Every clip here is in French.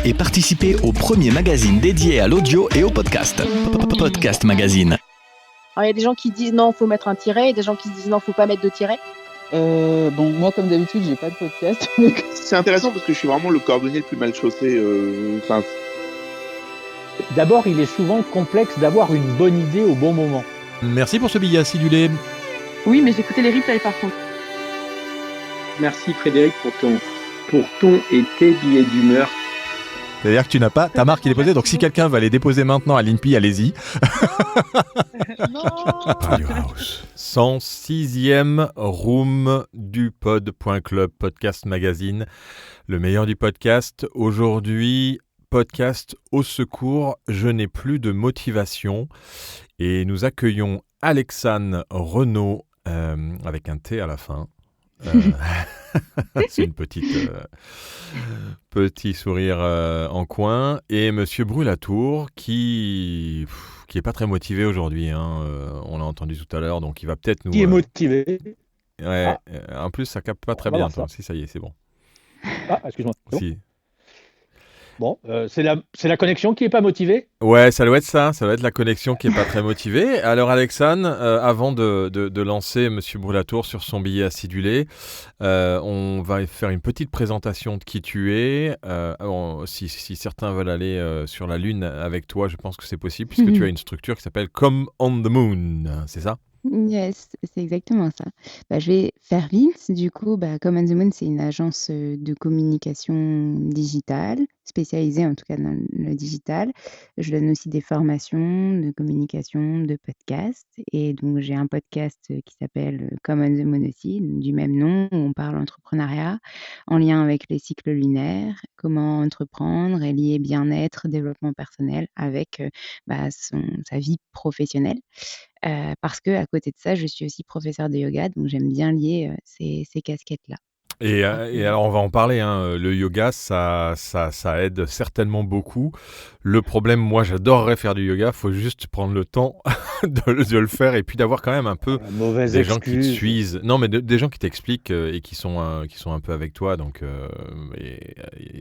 et participez au premier magazine dédié à l'audio et au podcast. Podcast Magazine. Alors, il y a des gens qui disent non, faut mettre un tiret, et des gens qui disent non, faut pas mettre de tiret. Bon, moi, comme d'habitude, j'ai pas de podcast. C'est intéressant parce que je suis vraiment le cordonnier le plus mal chaussé. D'abord, il est souvent complexe d'avoir une bonne idée au bon moment. Merci pour ce billet acidulé. Oui, mais j'écoutais les replays par contre. Merci Frédéric pour ton et tes billets d'humeur. C'est-à-dire que tu n'as pas ta marque qui est déposée, donc si quelqu'un va les déposer maintenant à l'INPI, allez-y. Radio House. 106e room du pod.club, podcast magazine, le meilleur du podcast. Aujourd'hui, podcast au secours, je n'ai plus de motivation. Et nous accueillons Alexane Renaud, avec un T à la fin. C'est une petit sourire en coin, et Monsieur Brulatour qui est pas très motivé aujourd'hui, hein. On l'a entendu tout à l'heure, donc il va peut-être nous. Qui est motivé. Ouais. En plus, ça capte pas très bien. Toi. Si ça y est, c'est bon. Ah, excuse-moi. Si. Bon, c'est la connexion qui est pas motivée. Ouais, ça doit être ça. Ça doit être la connexion qui est pas très motivée. Alors, Alexane, avant de lancer Monsieur Brulatour sur son billet acidulé, on va faire une petite présentation de qui tu es. Si certains veulent aller sur la Lune avec toi, je pense que c'est possible, puisque tu as une structure qui s'appelle Come on the Moon. C'est ça ? Yes, c'est exactement ça. Je vais faire vite. Du coup, Come on the Moon, c'est une agence de communication digitale, spécialisée en tout cas dans le digital. Je donne aussi des formations de communication, de podcast. Et donc, j'ai un podcast qui s'appelle Come on the Moon aussi, du même nom, où on parle entrepreneuriat en lien avec les cycles lunaires, comment entreprendre et lier bien-être, développement personnel avec sa vie professionnelle. Parce qu'à côté de ça, je suis aussi professeure de yoga, donc j'aime bien lier ces casquettes-là. Et alors, on va en parler, hein. Le yoga, ça aide certainement beaucoup. Le problème, moi, j'adorerais faire du yoga. Il faut juste prendre le temps de le faire et puis d'avoir quand même un peu des gens qui te suivent. Non, mais des gens qui t'expliquent et qui sont un peu avec toi. Donc,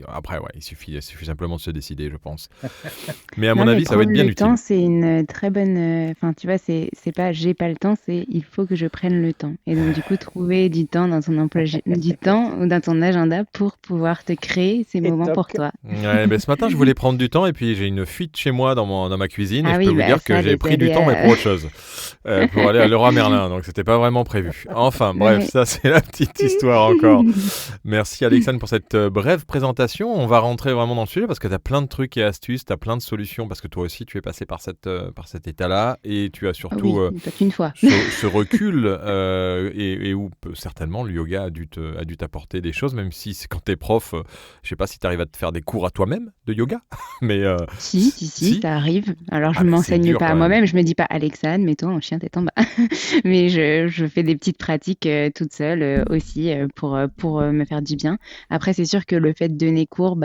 après, ouais, il suffit simplement de se décider, je pense. Mais à mon avis, ça va être bien utile. Le temps, c'est une très bonne... Enfin, tu vois, c'est pas j'ai pas le temps, c'est il faut que je prenne le temps. Et donc, du coup, trouver du temps dans ton emploi du temps ou dans ton agenda pour pouvoir te créer ces moments pour toi. Ouais, ce matin, je voulais prendre du temps et puis j'ai une fuite chez moi dans ma cuisine. Et je peux vous dire que j'ai pris du temps, mais pour autre chose. Pour aller à Leroy Merlin. Donc, c'était pas vraiment prévu. Enfin, bref, ça, c'est la petite histoire encore. Merci, Alexane, pour cette brève présentation. On va rentrer vraiment dans le sujet parce que tu as plein de trucs et astuces, tu as plein de solutions parce que toi aussi, tu es passé par cet état-là et tu as surtout une fois. ce recul et où certainement le yoga a dû t'apporter des choses, même si quand t'es prof, je sais pas si t'arrives à te faire des cours à toi-même de yoga, mais si, ça arrive. Alors je m'enseigne pas à moi-même, je me dis pas Alexane, mets-toi en chien tête en bas, mais je fais des petites pratiques toute seule aussi pour me faire du bien. Après c'est sûr que le fait de donner cours,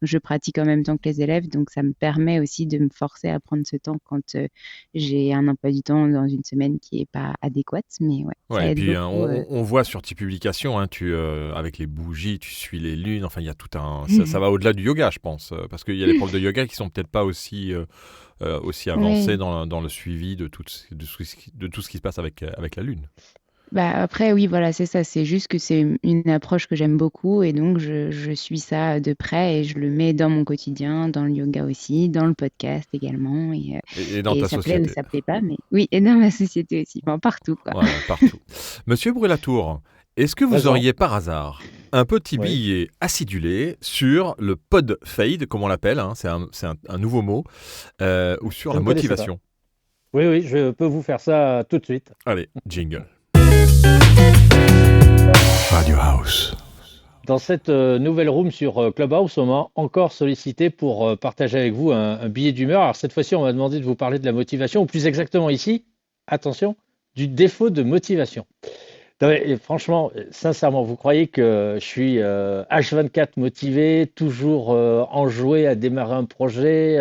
je pratique en même temps que les élèves, donc ça me permet aussi de me forcer à prendre ce temps quand j'ai un emploi du temps dans une semaine qui est pas adéquate, mais ouais, et puis on voit sur tes publications, hein, avec les bougies, tu suis les lunes, enfin il y a tout un... Ça va au-delà du yoga, je pense, parce qu'il y a des profs de yoga qui sont peut-être pas aussi avancés dans le suivi de tout ce qui se passe avec la lune. Après, oui, voilà, c'est ça. C'est juste que c'est une approche que j'aime beaucoup et donc je suis ça de près et je le mets dans mon quotidien, dans le yoga aussi, dans le podcast également. Et dans ta ça société. plaît ou ça plaît pas, mais oui, et dans ma société aussi, partout, quoi. Voilà, partout. Monsieur Brulatour, est-ce que vous auriez par hasard un petit billet acidulé sur le pod fade, comme on l'appelle, hein, c'est un nouveau mot, ou sur la motivation? Oui, je peux vous faire ça tout de suite. Allez, jingle. Radio House. Dans cette nouvelle room sur Clubhouse, on m'a encore sollicité pour partager avec vous un billet d'humeur. Alors cette fois-ci, on m'a demandé de vous parler de la motivation, ou plus exactement ici, attention, du défaut de motivation. Non, mais, franchement, sincèrement, vous croyez que je suis H24 motivé, toujours enjoué à démarrer un projet,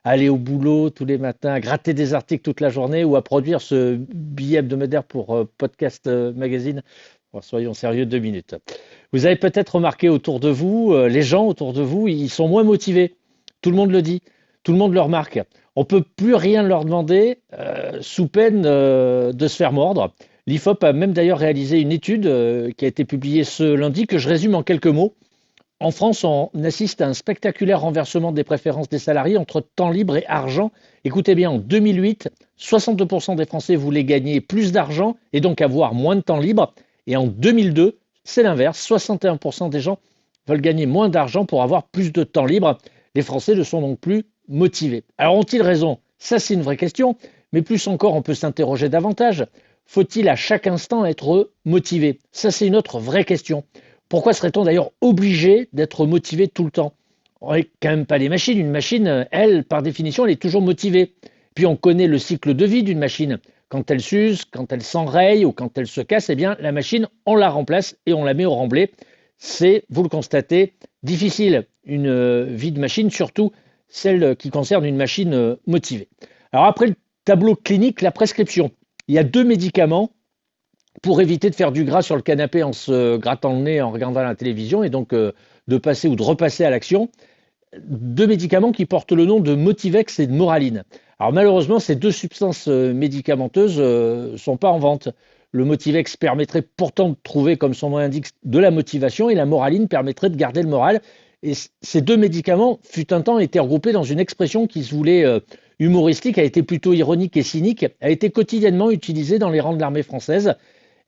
à aller au boulot tous les matins, à gratter des articles toute la journée ou à produire ce billet hebdomadaire pour Podcast Magazine Bon, soyons sérieux 2 minutes. Vous avez peut-être remarqué autour de vous, les gens autour de vous, ils sont moins motivés. Tout le monde le dit, tout le monde le remarque. On ne peut plus rien leur demander sous peine de se faire mordre. L'IFOP a même d'ailleurs réalisé une étude qui a été publiée ce lundi que je résume en quelques mots. En France, on assiste à un spectaculaire renversement des préférences des salariés entre temps libre et argent. Écoutez bien, en 2008, 62% des Français voulaient gagner plus d'argent et donc avoir moins de temps libre. Et en 2002, c'est l'inverse, 61% des gens veulent gagner moins d'argent pour avoir plus de temps libre. Les Français ne sont donc plus motivés. Alors ont-ils raison? Ça, c'est une vraie question. Mais plus encore, on peut s'interroger davantage. Faut-il à chaque instant être motivé? Ça, c'est une autre vraie question. Pourquoi serait-on d'ailleurs obligé d'être motivé tout le temps? On n'est quand même pas des machines. Une machine, elle, par définition, elle est toujours motivée. Puis on connaît le cycle de vie d'une machine. Quand elle s'use, quand elle s'enraye ou quand elle se casse, eh bien, la machine, on la remplace et on la met au remblai. C'est, vous le constatez, difficile, une vie de machine, surtout celle qui concerne une machine motivée. Alors après le tableau clinique, la prescription. Il y a 2 médicaments pour éviter de faire du gras sur le canapé en se grattant le nez, en regardant la télévision, et donc de passer ou de repasser à l'action. 2 médicaments qui portent le nom de Motivex et de Moraline. Alors malheureusement, ces 2 substances médicamenteuses ne sont pas en vente. Le Motivex permettrait pourtant de trouver, comme son nom l'indique, de la motivation, et la Moraline permettrait de garder le moral. Et ces 2 médicaments, fut un temps, étaient regroupés dans une expression qui se voulait humoristique, a été plutôt ironique et cynique, a été quotidiennement utilisée dans les rangs de l'armée française.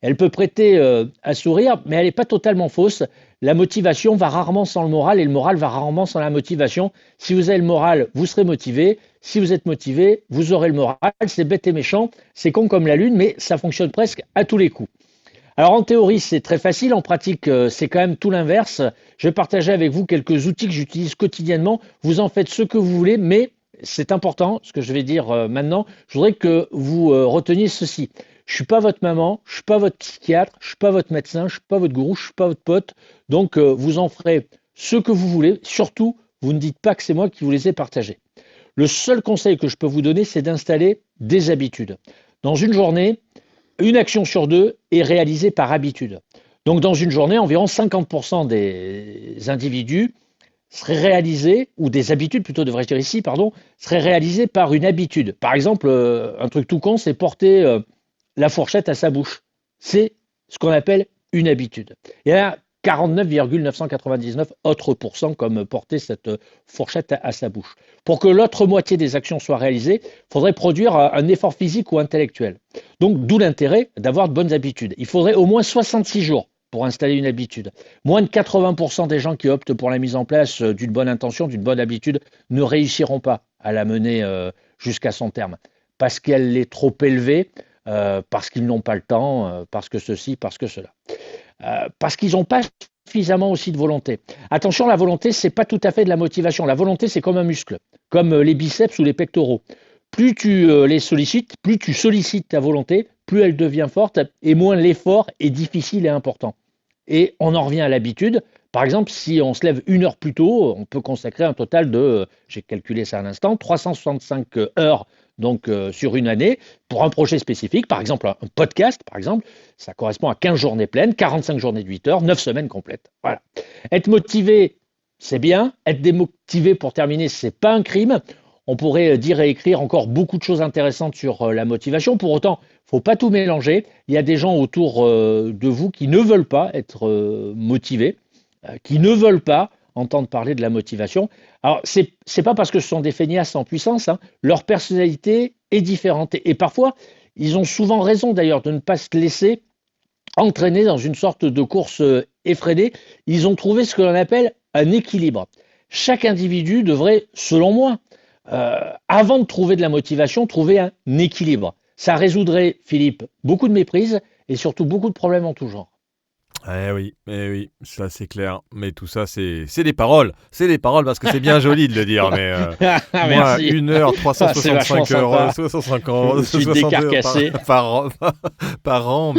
Elle peut prêter à sourire, mais elle n'est pas totalement fausse. La motivation va rarement sans le moral et le moral va rarement sans la motivation. Si vous avez le moral, vous serez motivé. Si vous êtes motivé, vous aurez le moral. C'est bête et méchant, c'est con comme la lune, mais ça fonctionne presque à tous les coups. Alors en théorie, c'est très facile. En pratique, c'est quand même tout l'inverse. Je vais partager avec vous quelques outils que j'utilise quotidiennement. Vous en faites ce que vous voulez, mais c'est important, ce que je vais dire maintenant. Je voudrais que vous reteniez ceci. Je ne suis pas votre maman, je ne suis pas votre psychiatre, je ne suis pas votre médecin, je ne suis pas votre gourou, je ne suis pas votre pote. Donc, vous en ferez ce que vous voulez. Surtout, vous ne dites pas que c'est moi qui vous les ai partagés. Le seul conseil que je peux vous donner, c'est d'installer des habitudes. Dans une journée, 1 action sur 2 est réalisée par habitude. Donc, dans une journée, environ 50% des individus seraient réalisés, ou des habitudes plutôt devrais-je dire ici, seraient réalisés par une habitude. Par exemple, un truc tout con, c'est porter la fourchette à sa bouche. C'est ce qu'on appelle une habitude. Il y a 49,999 autres pourcents comme porter cette fourchette à sa bouche. Pour que l'autre moitié des actions soit réalisée, il faudrait produire un effort physique ou intellectuel. Donc, d'où l'intérêt d'avoir de bonnes habitudes. Il faudrait au moins 66 jours pour installer une habitude. Moins de 80% des gens qui optent pour la mise en place d'une bonne intention, d'une bonne habitude, ne réussiront pas à la mener jusqu'à son terme. Parce qu'elle est trop élevée, parce qu'ils n'ont pas le temps, parce que ceci, parce que cela. Parce qu'ils n'ont pas suffisamment aussi de volonté. Attention, la volonté, c'est pas tout à fait de la motivation. La volonté, c'est comme un muscle, comme les biceps ou les pectoraux. Plus tu les sollicites, plus tu sollicites ta volonté, plus elle devient forte et moins l'effort est difficile et important. Et on en revient à l'habitude. Par exemple, si on se lève 1 heure plus tôt, on peut consacrer un total de, j'ai calculé ça à l'instant, 365 heures donc sur une année pour un projet spécifique. Par exemple, un podcast, par exemple, ça correspond à 15 journées pleines, 45 journées de 8 heures, 9 semaines complètes. Voilà. Être motivé, c'est bien. Être démotivé, pour terminer, c'est pas un crime. On pourrait dire et écrire encore beaucoup de choses intéressantes sur la motivation. Pour autant, il ne faut pas tout mélanger. Il y a des gens autour de vous qui ne veulent pas être motivés, qui ne veulent pas entendre parler de la motivation. Alors, c'est pas parce que ce sont des feignasses en puissance, hein. Leur personnalité est différente. Et parfois, ils ont souvent raison d'ailleurs de ne pas se laisser entraîner dans une sorte de course effrénée. Ils ont trouvé ce que l'on appelle un équilibre. Chaque individu devrait, selon moi, avant de trouver de la motivation, trouver un équilibre. Ça résoudrait, Philippe, beaucoup de méprises et surtout beaucoup de problèmes en tout genre. Eh oui, ça c'est clair. Mais tout ça, c'est des paroles. C'est des paroles parce que c'est bien joli de le dire. Mais moi, 1 heure, 365 heures, 65 ans, 60 heures par an.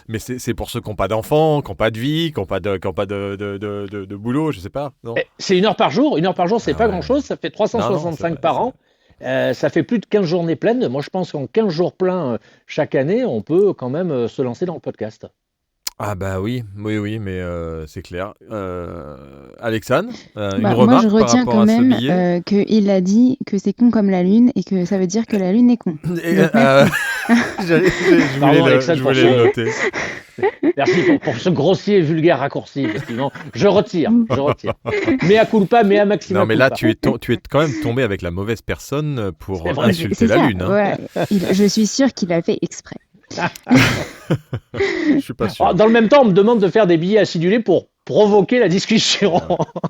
Mais c'est pour ceux qui n'ont pas d'enfants, qui n'ont pas de vie, qui n'ont pas de boulot, je sais pas. Non. C'est 1 heure par jour. 1 heure par jour, c'est pas grand-chose. Ça fait 365 par an. Ça fait plus de 15 journées pleines. Moi, je pense qu'en 15 jours pleins chaque année, on peut quand même se lancer dans le podcast. Ah bah oui, oui, oui, mais c'est clair. Alexandre, une Bah, moi, je remarque par retiens rapport quand à ce même billet? qu'il a dit que c'est con comme la lune et que ça veut dire que la lune est con. Et, Donc, merci. Pardon, Alexandre, je pour voulais le ce, noter. merci pour ce grossier et vulgaire raccourci, effectivement. Je retire, je retire. Mea culpa, mea maxima Non, mais là, culpa. tu es quand même tombé avec la mauvaise personne pour C'est vrai. insulter C'est la ça, lune. Hein. ouais. Je suis sûre qu'il a fait exprès. Je suis pas sûr. Dans le même temps, on me demande de faire des billets acidulés pour provoquer la discussion.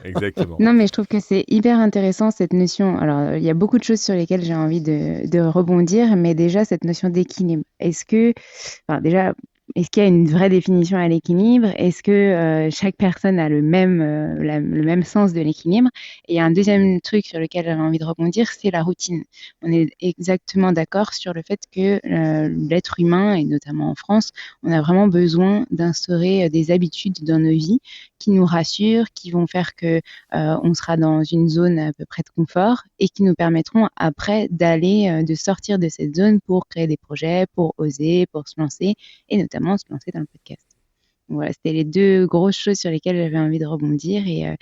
Exactement. Non, mais je trouve que c'est hyper intéressant cette notion. Alors, il y a beaucoup de choses sur lesquelles j'ai envie de rebondir, mais déjà, cette notion d'équilibre. Enfin, déjà, est-ce qu'il y a une vraie définition à l'équilibre? Est-ce que chaque personne a le même sens de l'équilibre? Et il y a un deuxième truc sur lequel j'avais envie de rebondir, c'est la routine. On est exactement d'accord sur le fait que l'être humain, et notamment en France, on a vraiment besoin d'instaurer des habitudes dans nos vies qui nous rassurent, qui vont faire que on sera dans une zone à peu près de confort et qui nous permettront après de sortir de cette zone pour créer des projets, pour oser, pour se lancer et notamment se lancer dans le podcast. Donc voilà, c'était les deux grosses choses sur lesquelles j'avais envie de rebondir et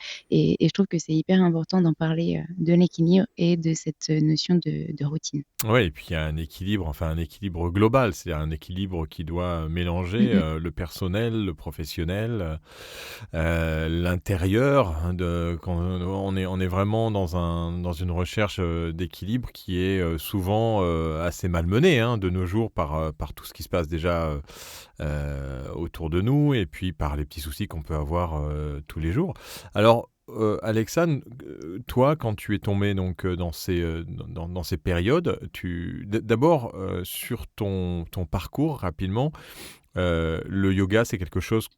je trouve que c'est hyper important d'en parler de l'équilibre et de cette notion de routine. Oui, et puis il y a un équilibre, enfin un équilibre global, c'est-à-dire un équilibre qui doit mélanger le personnel, le professionnel, l'intérieur. Quand on est vraiment dans une recherche d'équilibre qui est souvent assez malmenée de nos jours par tout ce qui se passe déjà autour de nous et puis par les petits soucis qu'on peut avoir tous les jours. Alors, Alexandre, toi, quand tu es tombé donc dans ces périodes, d'abord sur ton parcours rapidement, le yoga, c'est quelque chose.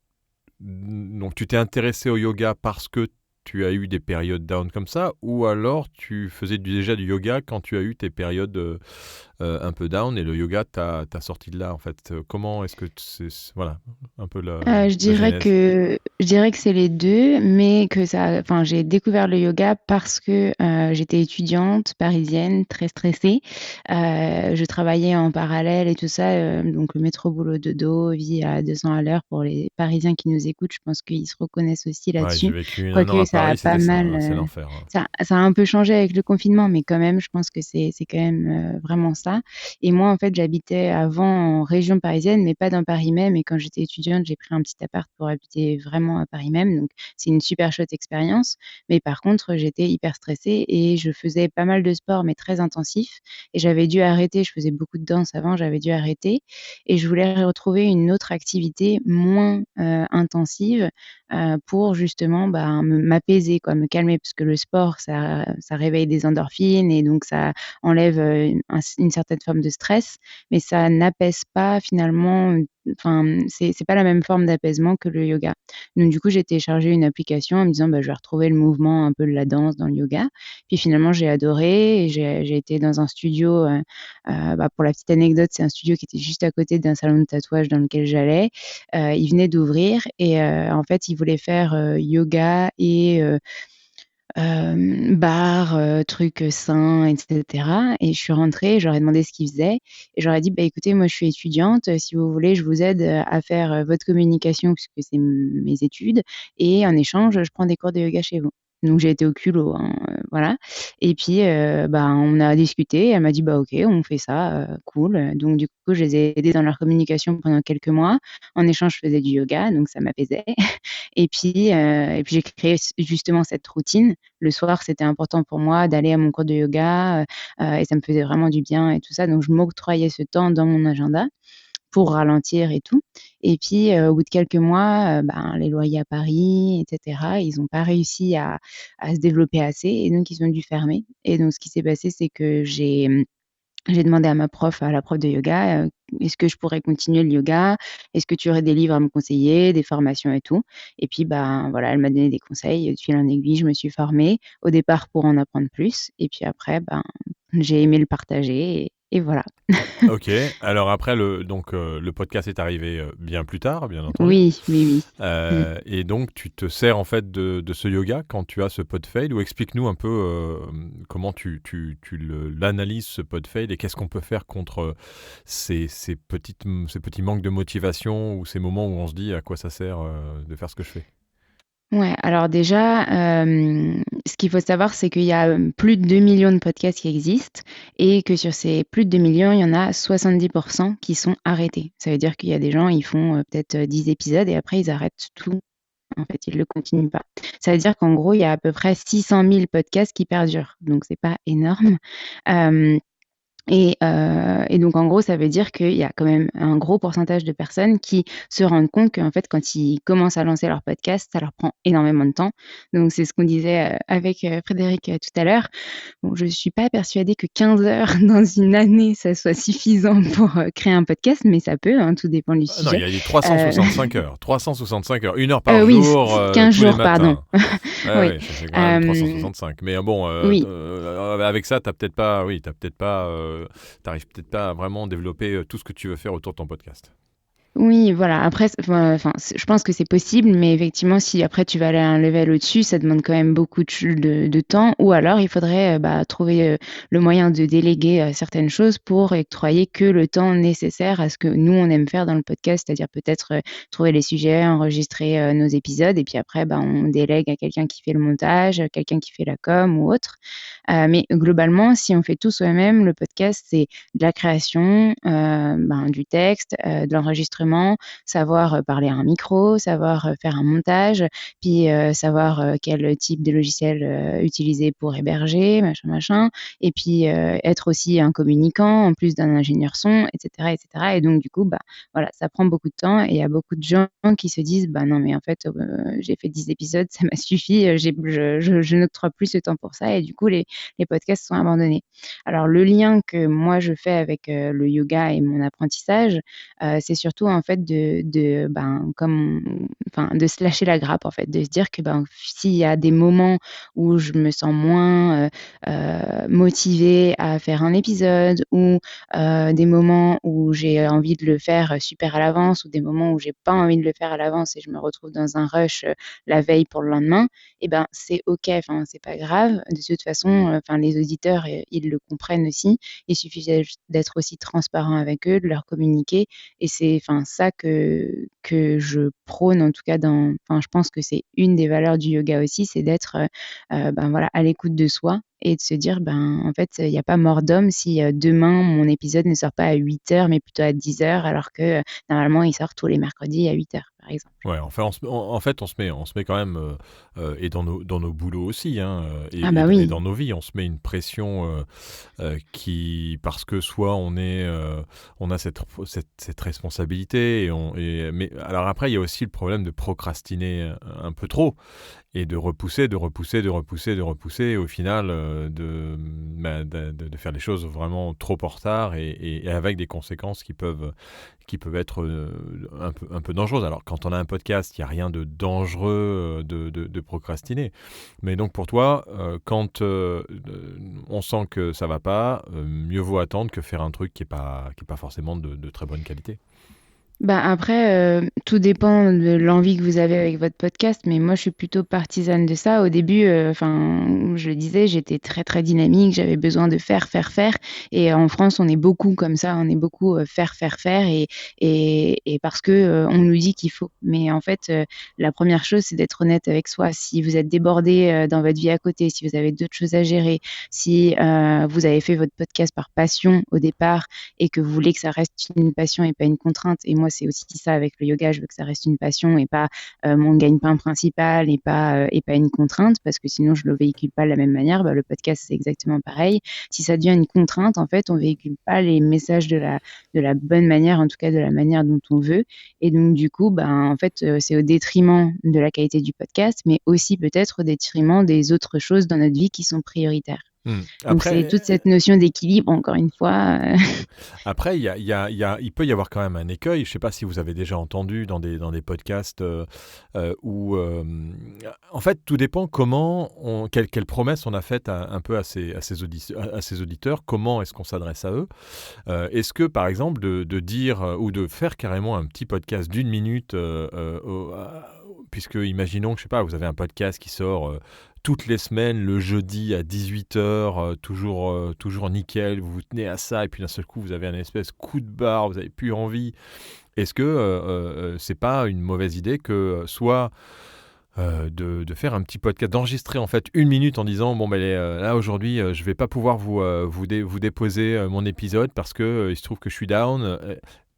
Donc, tu t'es intéressé au yoga parce que tu as eu des périodes down comme ça, ou alors tu faisais déjà du yoga quand tu as eu tes périodes un peu down et le yoga t'a sorti de là en fait. Comment est-ce que voilà un peu la Je dirais genèse. je dirais que c'est les deux, mais enfin, j'ai découvert le yoga parce que j'étais étudiante parisienne, très stressée. Je travaillais en parallèle et tout ça, donc le métro boulot dodo, vie à 200 à l'heure pour les Parisiens qui nous écoutent. Je pense qu'ils se reconnaissent aussi Ouais, j'ai là-dessus. vécu un an Quoique à ça a Paris, pas c'était ça, mal, hein, c'est l'enfer. Hein. ça a un peu changé avec le confinement, mais quand même, je pense que c'est quand même vraiment ça. Et moi, en fait, j'habitais avant en région parisienne, mais pas dans Paris même. Et quand j'étais étudiante, j'ai pris un petit appart pour habiter vraiment à Paris même. Donc, c'est une super chouette expérience. Mais par contre, j'étais hyper stressée et je faisais pas mal de sport, mais très intensif. Et j'avais dû arrêter. Je faisais beaucoup de danse avant, j'avais dû arrêter. Et je voulais retrouver une autre activité moins intensive pour justement m'apaiser, quoi, me calmer. Parce que le sport, ça réveille des endorphines et donc ça enlève une certaine forme de stress, mais ça n'apaise pas finalement. Enfin, c'est pas la même forme d'apaisement que le yoga. Donc du coup, j'ai téléchargé une application en me disant: «Bah, je vais retrouver le mouvement un peu de la danse dans le yoga». Puis finalement, j'ai adoré et j'ai été dans un studio, pour la petite anecdote, c'est un studio qui était juste à côté d'un salon de tatouage dans lequel j'allais. Il venait d'ouvrir et en fait, il voulait faire, yoga et bar, trucs, sains et cetera et je suis rentrée, je leur ai demandé ce qu'ils faisaient et je leur ai dit: «Bah, écoutez, moi, je suis étudiante, si vous voulez, je vous aide, à faire, votre communication puisque c'est mes études et en échange, je prends des cours de yoga chez vous». Donc j'ai été au culot, hein, voilà et puis, on a discuté, elle m'a dit: «Bah, OK, on fait ça, cool». Donc du coup, je les ai aidés dans leur communication pendant quelques mois. En échange, je faisais du yoga, donc ça m'apaisait et puis j'ai créé justement cette routine. Le soir, c'était important pour moi d'aller à mon cours de yoga, et ça me faisait vraiment du bien et tout ça, donc je m'octroyais ce temps dans mon agenda pour ralentir et tout et puis, au bout de quelques mois, les loyers à Paris et cetera, ils ont pas réussi à se développer assez et donc ils ont dû fermer et donc ce qui s'est passé, c'est que j'ai demandé à la prof de yoga, «Est-ce que je pourrais continuer le yoga? Est-ce que tu aurais des livres à me conseiller, des formations et tout?» Et puis, voilà, elle m'a donné des conseils, de fil en aiguille, je me suis formée, au départ pour en apprendre plus et puis après, j'ai aimé le partager Et voilà. Ok, alors après, le podcast est arrivé bien plus tard, bien entendu. Oui. Et donc, tu te sers en fait de ce yoga quand tu as ce pod fail, ou explique-nous un peu comment l'analyses, ce pod fail, et qu'est-ce qu'on peut faire contre ces petits manques de motivation, ou ces moments où on se dit à quoi ça sert de faire ce que je fais. Ouais, alors déjà, ce qu'il faut savoir, c'est qu'il y a plus de 2 millions de podcasts qui existent et que sur ces plus de 2 millions, il y en a 70% qui sont arrêtés. Ça veut dire qu'il y a des gens, ils font peut-être 10 épisodes et après, ils arrêtent tout. En fait, ils ne le continuent pas. Ça veut dire qu'en gros, il y a à peu près 600 000 podcasts qui perdurent. Donc, c'est pas énorme. Et donc, en gros, ça veut dire qu'il y a quand même un gros pourcentage de personnes qui se rendent compte qu'en fait, quand ils commencent à lancer leur podcast, ça leur prend énormément de temps. Donc, c'est ce qu'on disait avec Frédéric tout à l'heure. Bon, je ne suis pas persuadée que 15 heures dans une année, ça soit suffisant pour créer un podcast, mais ça peut, hein, tout dépend du Non, sujet. il y a dit 365 heures. 365 heures. 1 heure par Oui, jour, 15 tous les jours, pardon. matins. Oui. Ouais, ça fait quand même 365. Mais bon, Oui. avec ça, t'arrives peut-être pas à vraiment développer tout ce que tu veux faire autour de ton podcast. Oui, voilà. Après, je pense que c'est possible, mais effectivement, si après tu vas aller à un level au-dessus, ça demande quand même beaucoup de temps. Ou alors, il faudrait trouver le moyen de déléguer certaines choses pour octroyer que le temps nécessaire à ce que nous, on aime faire dans le podcast, c'est-à-dire peut-être trouver les sujets, enregistrer nos épisodes, et puis après, on délègue à quelqu'un qui fait le montage, quelqu'un qui fait la com ou autre. Mais globalement, si on fait tout soi-même, le podcast, c'est de la création, du texte, de l'enregistrement, savoir parler à un micro, savoir faire un montage, puis savoir quel type de logiciel utiliser pour héberger, machin, et puis être aussi un communicant en plus d'un ingénieur son, etc., etc. Et donc du coup, voilà, ça prend beaucoup de temps et il y a beaucoup de gens qui se disent, non mais en fait, j'ai fait 10 épisodes, ça m'a suffi, je n'octroie plus ce temps pour ça et du coup les podcasts sont abandonnés. Alors le lien que moi je fais avec le yoga et mon apprentissage, c'est surtout en fait de se lâcher la grappe en fait, de se dire que s'il y a des moments où je me sens moins motivée à faire un épisode ou des moments où j'ai envie de le faire super à l'avance ou des moments où j'ai pas envie de le faire à l'avance et je me retrouve dans un rush la veille pour le lendemain, et c'est OK, enfin c'est pas grave. De toute façon, les auditeurs, ils le comprennent aussi. Il suffit d'être aussi transparent avec eux, de leur communiquer et c'est ça que je prône en tout cas je pense que c'est une des valeurs du yoga aussi, c'est d'être, voilà, à l'écoute de soi et de se dire, en fait, il y a pas mort d'homme si, demain mon épisode ne sort pas à 8h mais plutôt à 10h alors que, normalement il sort tous les mercredis à 8h par exemple. Ouais, enfin, on se met quand même, et dans nos boulots aussi, hein, et Oui. dans nos vies, on se met une pression parce que soit on a cette responsabilité, mais alors après, il y a aussi le problème de procrastiner un peu trop et de repousser, et au final, de faire les choses vraiment trop en retard et avec des conséquences qui peuvent être un peu dangereuses. Alors, quand on a un podcast, il n'y a rien de dangereux de procrastiner. Mais donc, pour toi, quand on sent que ça ne va pas, mieux vaut attendre que faire un truc qui est pas forcément de très bonne qualité. Après, tout dépend de l'envie que vous avez avec votre podcast, mais moi, je suis plutôt partisane de ça. Au début, je le disais, j'étais très, très dynamique, j'avais besoin de faire et en France, on est beaucoup comme ça, on est beaucoup faire et parce que on nous dit qu'il faut. Mais en fait, la première chose, c'est d'être honnête avec soi. Si vous êtes débordé dans votre vie à côté, si vous avez d'autres choses à gérer, si vous avez fait votre podcast par passion au départ et que vous voulez que ça reste une passion et pas une contrainte, et moi, c'est aussi ça avec le yoga, je veux que ça reste une passion et pas mon gagne-pain principal et pas une contrainte, parce que sinon je le véhicule pas de la même manière. Le podcast, c'est exactement pareil. Si ça devient une contrainte, en fait, on véhicule pas les messages de la bonne manière, en tout cas de la manière dont on veut. Et donc du coup, en fait, c'est au détriment de la qualité du podcast, mais aussi peut-être au détriment des autres choses dans notre vie qui sont prioritaires. Donc c'est toute Après, cette notion d'équilibre, encore une fois. Après, il peut y avoir quand même un écueil. Je ne sais pas si vous avez déjà entendu dans des podcasts où, en fait, tout dépend quelle promesse on a faite un peu à ses auditeurs, comment est-ce qu'on s'adresse à eux. Est-ce que, par exemple, de dire ou de faire carrément un petit podcast d'1 minute, puisque imaginons que, je sais pas, vous avez un podcast qui sort toutes les semaines, le jeudi à 18h, toujours nickel, vous vous tenez à ça, et puis d'un seul coup, vous avez un espèce coup de barre, vous n'avez plus envie. Est-ce que c'est pas une mauvaise idée que soit de faire un petit podcast, d'enregistrer en fait 1 minute en disant bon ben là aujourd'hui je vais pas pouvoir vous déposer mon épisode parce que il se trouve que je suis down.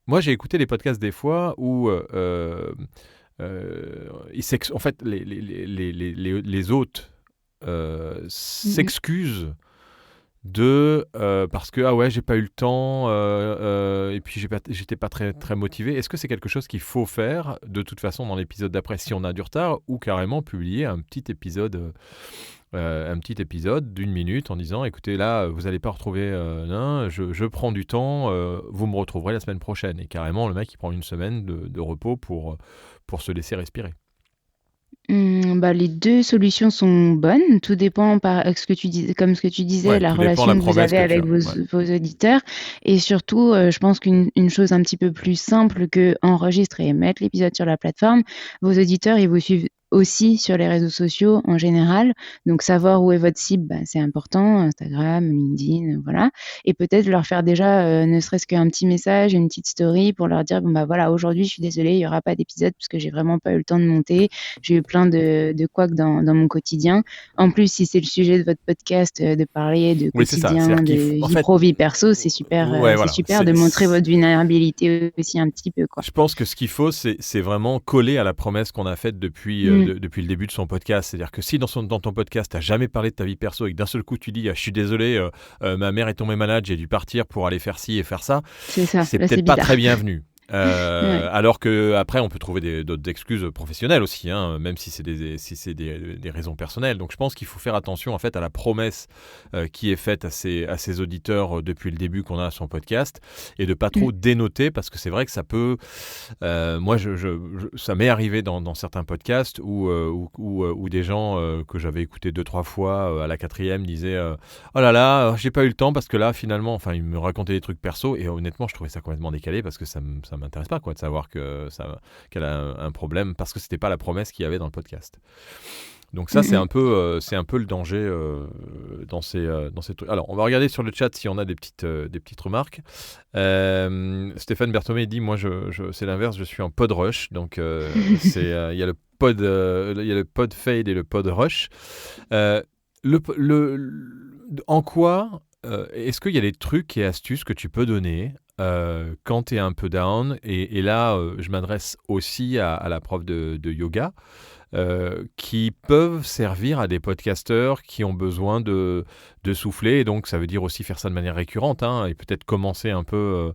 Moi j'ai écouté les podcasts des fois où en fait les hôtes Mhm. s'excusent parce que ah ouais j'ai pas eu le temps et puis j'étais pas très très motivé. Est-ce que c'est quelque chose qu'il faut faire de toute façon dans l'épisode d'après si on a du retard, ou carrément publier un petit épisode d'1 minute en disant écoutez là vous allez pas retrouver non, je prends du temps, vous me retrouverez la semaine prochaine, et carrément le mec il prend une semaine de repos pour se laisser respirer. Les 2 solutions sont bonnes. Tout dépend comme ce que tu disais, Ouais, la tout dépend de la relation que vous promesse avez que tu avec as. vos Ouais. vos auditeurs, et surtout, je pense qu'une chose un petit peu plus simple qu'enregistrer et mettre l'épisode sur la plateforme, vos auditeurs, ils vous suivent aussi sur les réseaux sociaux en général. Donc savoir où est votre cible, c'est important, Instagram, LinkedIn, voilà, et peut-être leur faire déjà, ne serait-ce qu'un petit message, une petite story pour leur dire: «Bon, voilà, aujourd'hui, je suis désolée, il y aura pas d'épisode parce que j'ai vraiment pas eu le temps de monter. J'ai eu plein de couacs dans mon quotidien. En plus, si c'est le sujet de votre podcast, de parler de Oui, c'est ça. quotidien, C'est-à-dire de en vie fait, pro, vie perso, c'est ouais, voilà. super de montrer votre vulnérabilité aussi un petit peu, quoi». Je pense que ce qu'il faut, c'est vraiment coller à la promesse qu'on a faite depuis le début de son podcast. C'est-à-dire que si dans ton podcast, tu n'as jamais parlé de ta vie perso et que d'un seul coup, tu dis ah, je suis désolé, ma mère est tombée malade, j'ai dû partir pour aller faire ci et faire ça, C'est ça, c'est là, c'est peut-être pas bizarre. très bienvenu. Ouais. Alors que après on peut trouver d'autres excuses professionnelles aussi, hein, même si c'est des raisons personnelles. Donc je pense qu'il faut faire attention en fait à la promesse qui est faite à ses auditeurs depuis le début qu'on a son podcast, et de pas Mmh. trop dénoter, parce que c'est vrai que ça peut moi ça m'est arrivé dans certains podcasts où des gens que j'avais écoutés 2-3 fois à la 4e disaient oh là là j'ai pas eu le temps parce que là finalement, enfin ils me racontaient des trucs perso, et honnêtement je trouvais ça complètement décalé parce que ça m'intéresse pas quoi de savoir qu'elle a un problème parce que c'était pas la promesse qu'il y avait dans le podcast. Donc ça Mmh. c'est un peu le danger dans ces trucs. Alors on va regarder sur le chat si on a des petites remarques. Stéphane Berthomé dit moi c'est l'inverse, je suis en pod rush, donc il y a le pod fade et le pod rush. Euh, en quoi est-ce qu'il y a des trucs et astuces que tu peux donner quand tu es un peu down, et là je m'adresse aussi à la prof de yoga, qui peuvent servir à des podcasteurs qui ont besoin de souffler, et donc ça veut dire aussi faire ça de manière récurrente, hein, et peut-être commencer un peu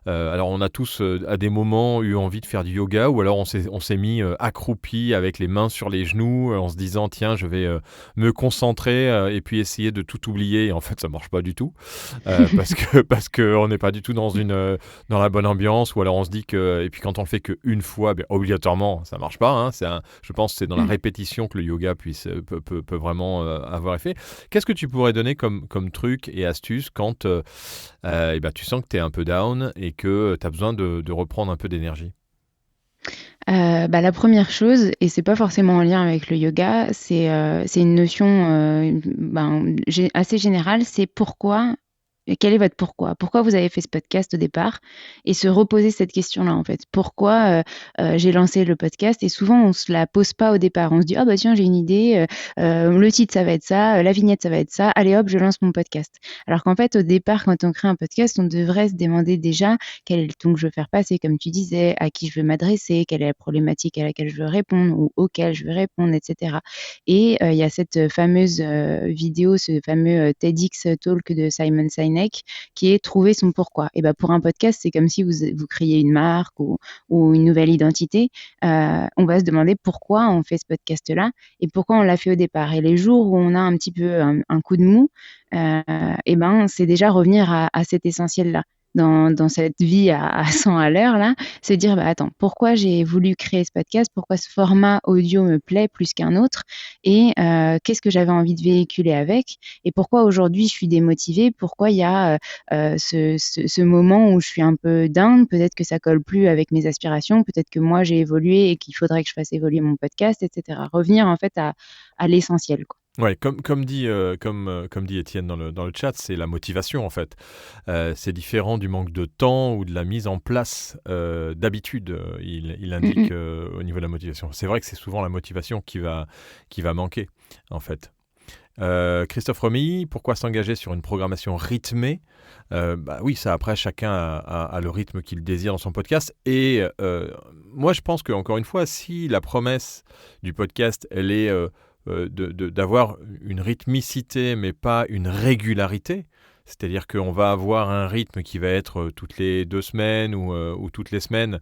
alors on a tous à des moments eu envie de faire du yoga, ou alors on s'est mis accroupi avec les mains sur les genoux en se disant tiens je vais me concentrer et puis essayer de tout oublier, et en fait ça marche pas du tout parce que on n'est pas du tout dans la bonne ambiance, ou alors on se dit que, et puis quand on le fait qu'une fois, obligatoirement ça marche pas, hein, je pense que c'est dans la répétition que le yoga peut vraiment avoir effet. Qu'est-ce que tu pourrais donner comme truc et astuce quand tu sens que tu es un peu down et que tu as besoin de reprendre un peu d'énergie? La première chose, et c'est pas forcément en lien avec le yoga, c'est une notion, assez générale, c'est pourquoi. Quel est votre pourquoi? Pourquoi vous avez fait ce podcast au départ? Et se reposer cette question-là, en fait. Pourquoi j'ai lancé le podcast? Et souvent, on se la pose pas au départ. On se dit, ah bah tiens, j'ai une idée, le titre, ça va être ça, la vignette, ça va être ça. Allez hop, je lance mon podcast. Alors qu'en fait, au départ, quand on crée un podcast, on devrait se demander déjà quel est le ton que je veux faire passer, comme tu disais, à qui je veux m'adresser, quelle est la problématique à laquelle je veux répondre ou auquel je veux répondre, etc. Et il y a cette fameuse vidéo, ce fameux TEDx Talk de Simon Sinek, Sénèque, qui est trouver son pourquoi. Et ben pour un podcast, c'est comme si vous créez une marque ou une nouvelle identité. On va se demander pourquoi on fait ce podcast-là et pourquoi on l'a fait au départ. Et les jours où on a un petit peu un coup de mou, et ben c'est déjà revenir à cet essentiel-là. Dans cette vie à 100 à l'heure, là, se dire, bah, attends, pourquoi j'ai voulu créer ce podcast? Pourquoi ce format audio me plaît plus qu'un autre? Et qu'est-ce que j'avais envie de véhiculer avec? Et pourquoi aujourd'hui je suis démotivée? Pourquoi il y a ce moment où je suis un peu down? Peut-être que ça colle plus avec mes aspirations, peut-être que moi j'ai évolué et qu'il faudrait que je fasse évoluer mon podcast, etc. Revenir en fait à l'essentiel, quoi. Ouais, comme dit Étienne dans le chat, c'est la motivation en fait. C'est différent du manque de temps ou de la mise en place d'habitude. Il indique au niveau de la motivation. C'est vrai que c'est souvent la motivation qui va manquer en fait. Christophe Remy, pourquoi s'engager sur une programmation rythmée? Oui, ça après chacun a le rythme qu'il désire dans son podcast. Et moi je pense qu'encore une fois, si la promesse du podcast, elle est d'avoir une rythmicité mais pas une régularité, c'est-à-dire qu'on va avoir un rythme qui va être toutes les 2 semaines ou toutes les semaines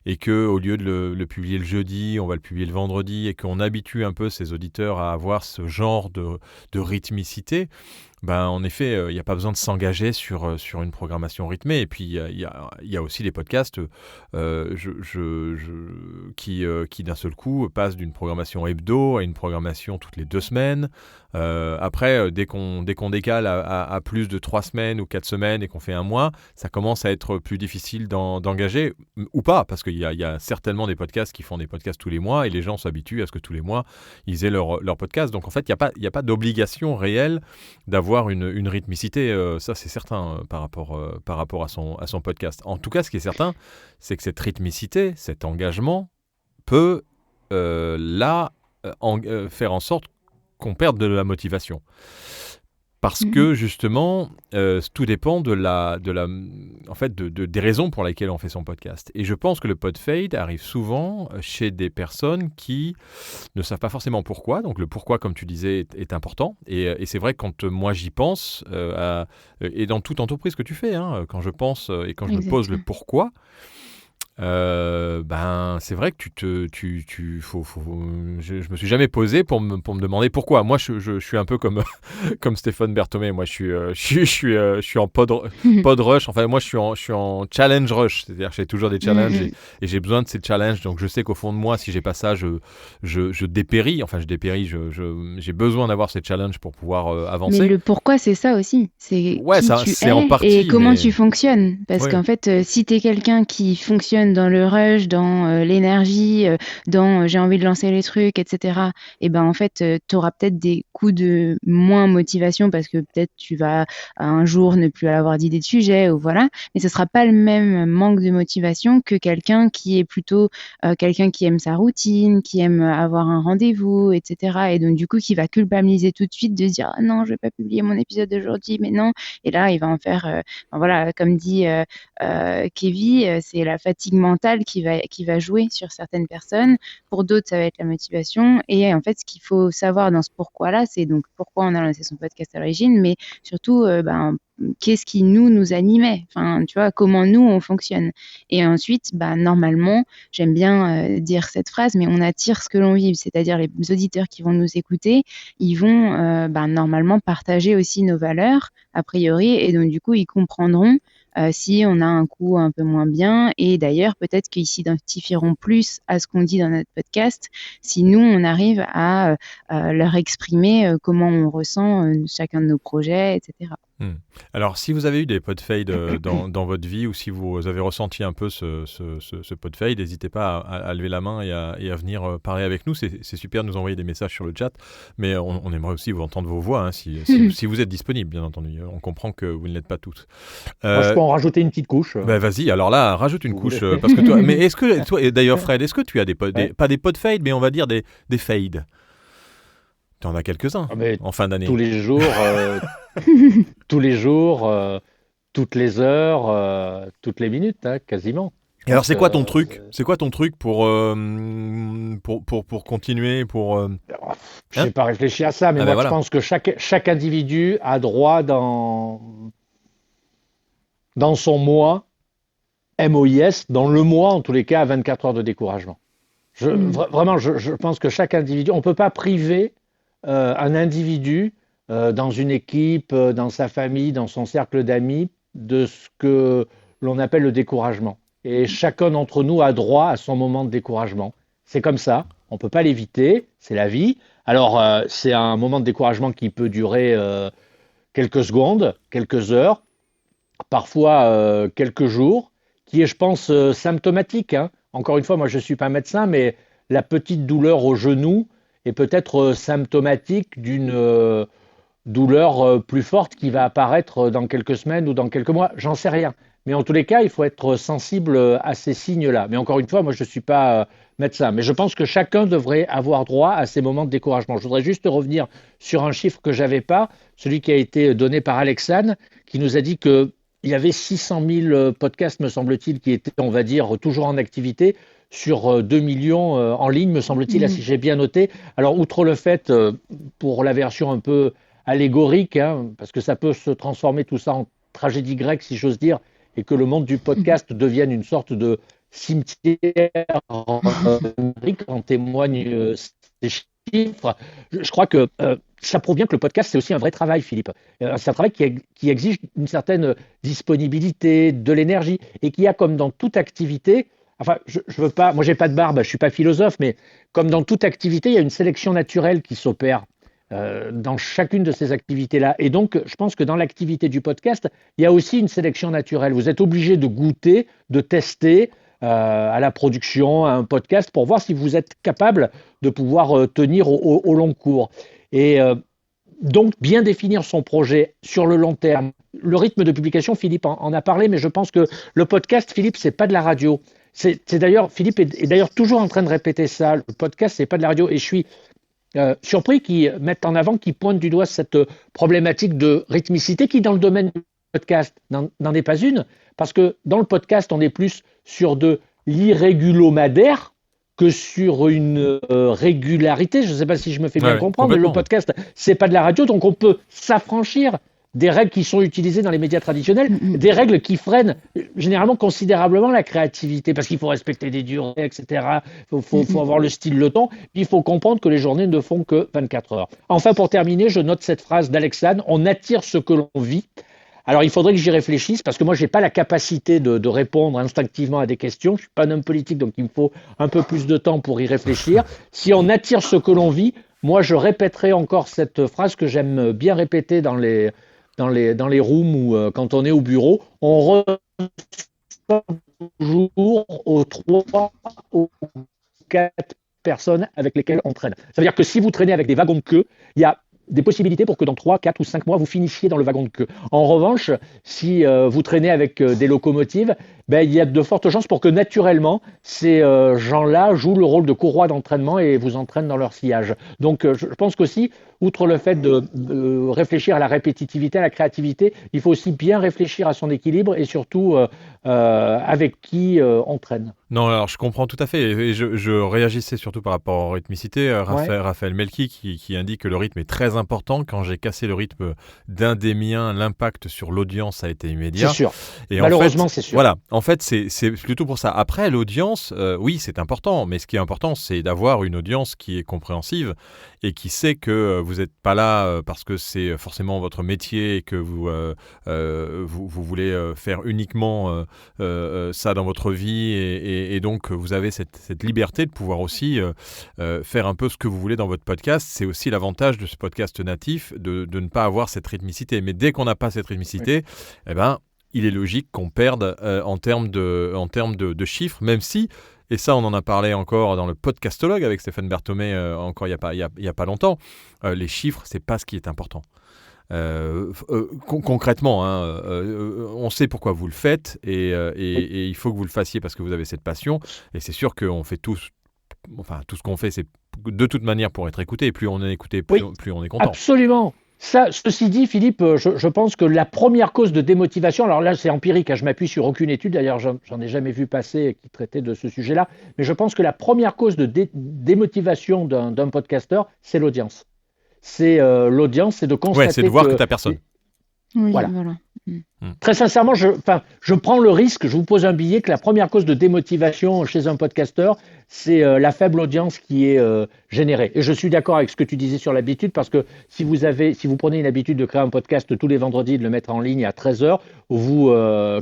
et qu'au lieu de le publier le jeudi, on va le publier le vendredi et qu'on habitue un peu ses auditeurs à avoir ce genre de rythmicité, en effet, il n'y a pas besoin de s'engager sur une programmation rythmée. Et puis, il y a aussi des podcasts qui d'un seul coup, passent d'une programmation hebdo à une programmation toutes les 2 semaines. Après, dès qu'on décale à plus de 3 semaines ou 4 semaines et qu'on fait un mois, ça commence à être plus difficile d'engager, ou pas, parce qu'il y a certainement des podcasts qui font des podcasts tous les mois et les gens s'habituent à ce que tous les mois, ils aient leur podcast. Donc, en fait, il n'y a pas d'obligation réelle d'avoir une rythmicité, ça c'est certain par rapport à son podcast. En tout cas, ce qui est certain, c'est que cette rythmicité, cet engagement peut faire en sorte qu'on perde de la motivation. Parce que justement, tout dépend des raisons pour lesquelles on fait son podcast. Et je pense que le podfade arrive souvent chez des personnes qui ne savent pas forcément pourquoi. Donc le pourquoi, comme tu disais, est important. Et c'est vrai que quand moi j'y pense, et dans toute entreprise que tu fais, quand je pense et quand je me pose le pourquoi, c'est vrai que je me suis jamais posé pour me demander pourquoi. Moi, je suis un peu comme Stéphane Berthomé. Moi, je suis en pod rush. Enfin, moi, je suis en challenge rush. C'est-à-dire, que j'ai toujours des challenges et j'ai besoin de ces challenges. Donc, je sais qu'au fond de moi, si j'ai pas ça, je dépéris. Enfin, je dépéris. J'ai besoin d'avoir ces challenges pour pouvoir avancer. Mais le pourquoi, c'est ça aussi. C'est qui tu es en partie, et comment tu fonctionnes. Parce qu'en fait, si tu es quelqu'un qui fonctionne dans le rush, dans l'énergie, dans j'ai envie de lancer les trucs, etc. Et en fait, tu auras peut-être des coups de moins motivation parce que peut-être tu vas un jour ne plus avoir d'idée de sujet ou voilà. Mais ce sera pas le même manque de motivation que quelqu'un qui est plutôt quelqu'un qui aime sa routine, qui aime avoir un rendez-vous, etc. Et donc du coup qui va culpabiliser tout de suite de se dire ah non, je vais pas publier mon épisode d'aujourd'hui, mais non. Et là, il va en faire, voilà, comme dit Kevin, c'est la fatigue mentale qui va jouer sur certaines personnes. Pour d'autres, ça va être la motivation. Et en fait, ce qu'il faut savoir dans ce pourquoi-là, c'est donc pourquoi on a lancé son podcast à l'origine, mais surtout, qu'est-ce qui nous animait, enfin, tu vois, comment nous, on fonctionne. Et ensuite, normalement, j'aime bien dire cette phrase, mais on attire ce que l'on vibre, c'est-à-dire les auditeurs qui vont nous écouter, ils vont normalement partager aussi nos valeurs, a priori, et donc du coup, ils comprendront si on a un coup un peu moins bien. Et d'ailleurs, peut-être qu'ils s'identifieront plus à ce qu'on dit dans notre podcast si nous, on arrive à leur exprimer comment on ressent chacun de nos projets, etc. Alors, si vous avez eu des podfades dans votre vie ou si vous avez ressenti un peu ce podfade, n'hésitez pas à lever la main et à venir parler avec nous. C'est super de nous envoyer des messages sur le chat, mais on aimerait aussi vous entendre vos voix, si vous êtes disponible, bien entendu. On comprend que vous ne l'êtes pas toutes. Moi, je peux en rajouter une petite couche. Vas-y, alors là, rajoute une couche. Parce que toi, mais est-ce que toi, d'ailleurs, Fred, est-ce que tu as pas des podfades, mais on va dire des fades? Tu en as quelques-uns en fin d'année. Tous les jours, toutes les heures, toutes les minutes, quasiment. Et alors, c'est quoi ton truc? C'est quoi ton truc pour continuer Je n'ai pas réfléchi à ça, mais moi, je pense que chaque individu a droit dans dans son mois, MOIS, dans le mois en tous les cas, à 24 heures de découragement. Vraiment, je pense que chaque individu, on ne peut pas priver un individu dans une équipe, dans sa famille, dans son cercle d'amis, de ce que l'on appelle le découragement. Et chacun d'entre nous a droit à son moment de découragement. C'est comme ça, on ne peut pas l'éviter, c'est la vie. Alors, c'est un moment de découragement qui peut durer quelques secondes, quelques heures, parfois quelques jours, qui est, je pense, symptomatique, hein. Encore une fois, moi, je ne suis pas médecin, mais la petite douleur au genou est peut-être symptomatique d'une douleur plus forte qui va apparaître dans quelques semaines ou dans quelques mois. J'en sais rien. Mais en tous les cas, il faut être sensible à ces signes-là. Mais encore une fois, moi, je ne suis pas médecin. Mais je pense que chacun devrait avoir droit à ces moments de découragement. Je voudrais juste revenir sur un chiffre que je n'avais pas, celui qui a été donné par Alexane, qui nous a dit qu'il y avait 600 000 podcasts, me semble-t-il, qui étaient, on va dire, toujours en activité sur 2 millions en ligne, me semble-t-il, si j'ai bien noté. Alors, outre le fait, pour la version un peu allégorique, hein, parce que ça peut se transformer tout ça en tragédie grecque, si j'ose dire, et que le monde du podcast devienne une sorte de cimetière numérique, en témoignent ces chiffres. Je crois que ça prouve bien que le podcast, c'est aussi un vrai travail, Philippe. C'est un travail qui exige une certaine disponibilité, de l'énergie, et qui a, comme dans toute activité, enfin, je veux pas, moi j'ai pas de barbe, je suis pas philosophe, mais comme dans toute activité, il y a une sélection naturelle qui s'opère dans chacune de ces activités-là. Et donc, je pense que dans l'activité du podcast, il y a aussi une sélection naturelle. Vous êtes obligé de goûter, de tester à la production, à un podcast, pour voir si vous êtes capable de pouvoir tenir au long cours. Et donc, bien définir son projet sur le long terme. Le rythme de publication, Philippe en a parlé, mais je pense que le podcast, Philippe, c'est pas de la radio. C'est d'ailleurs, Philippe est d'ailleurs toujours en train de répéter ça. Le podcast, c'est pas de la radio. Et je suis surpris qu'ils mettent en avant, qu'ils pointent du doigt cette problématique de rythmicité qui, dans le domaine du podcast, n'en est pas une, parce que dans le podcast, on est plus sur de l'irrégulomadaire que sur une régularité. Je ne sais pas si je me fais bien comprendre, mais le podcast, c'est pas de la radio, donc on peut s'affranchir des règles qui sont utilisées dans les médias traditionnels, des règles qui freinent généralement considérablement la créativité, parce qu'il faut respecter des durées, etc. Il faut avoir le style, le temps. Puis il faut comprendre que les journées ne font que 24 heures. Enfin, pour terminer, je note cette phrase d'Alexane: on attire ce que l'on vit. Alors, il faudrait que j'y réfléchisse, parce que moi, je n'ai pas la capacité de répondre instinctivement à des questions. Je ne suis pas un homme politique, donc il me faut un peu plus de temps pour y réfléchir. Si on attire ce que l'on vit, moi, je répéterai encore cette phrase que j'aime bien répéter dans les rooms ou quand on est au bureau. On ressort toujours aux 3 ou 4 personnes avec lesquelles on traîne. Ça veut dire que si vous traînez avec des wagons de queue, il y a des possibilités pour que dans 3, 4 ou 5 mois, vous finissiez dans le wagon de queue. En revanche, si vous traînez avec des locomotives, il y a de fortes chances pour que naturellement, ces gens-là jouent le rôle de courroie d'entraînement et vous entraînent dans leur sillage. Donc, je pense qu'aussi, outre le fait de réfléchir à la répétitivité, à la créativité, il faut aussi bien réfléchir à son équilibre et surtout avec qui on traîne. Non, alors je comprends tout à fait. Et je réagissais surtout par rapport aux rythmicités. Raphaël Melki qui indique que le rythme est très important. Quand j'ai cassé le rythme d'un des miens, l'impact sur l'audience a été immédiat. C'est sûr. Et malheureusement, c'est sûr. Voilà. En fait, c'est plutôt pour ça. Après, l'audience, oui, c'est important. Mais ce qui est important, c'est d'avoir une audience qui est compréhensive et qui sait que vous n'êtes pas là parce que c'est forcément votre métier et que vous voulez faire uniquement ça dans votre vie et donc vous avez cette liberté de pouvoir aussi faire un peu ce que vous voulez dans votre podcast. C'est aussi l'avantage de ce podcast natif de ne pas avoir cette rythmicité. Mais dès qu'on n'a pas cette rythmicité, il est logique qu'on perde en termes de chiffres, même si, et ça on en a parlé encore dans le podcastologue avec Stéphane Berthomé encore il y a pas longtemps, les chiffres, c'est pas ce qui est important. Concrètement, on sait pourquoi vous le faites et il faut que vous le fassiez parce que vous avez cette passion. Et c'est sûr qu'on fait tout ce qu'on fait, c'est de toute manière pour être écouté. Et plus on est écouté, plus on est content. Absolument. Ceci dit, Philippe, je pense que la première cause de démotivation, alors là c'est empirique, je m'appuie sur aucune étude, d'ailleurs j'en ai jamais vu passer qui traitait de ce sujet-là, mais je pense que la première cause de démotivation d'un podcasteur, c'est l'audience. C'est l'audience, c'est de constater c'est de voir que tu n'as personne. Oui, voilà. Très sincèrement, je prends le risque, je vous pose un billet, que la première cause de démotivation chez un podcasteur, c'est la faible audience qui est générée. Et je suis d'accord avec ce que tu disais sur l'habitude, parce que si vous prenez une habitude de créer un podcast tous les vendredis, de le mettre en ligne à 13h, vous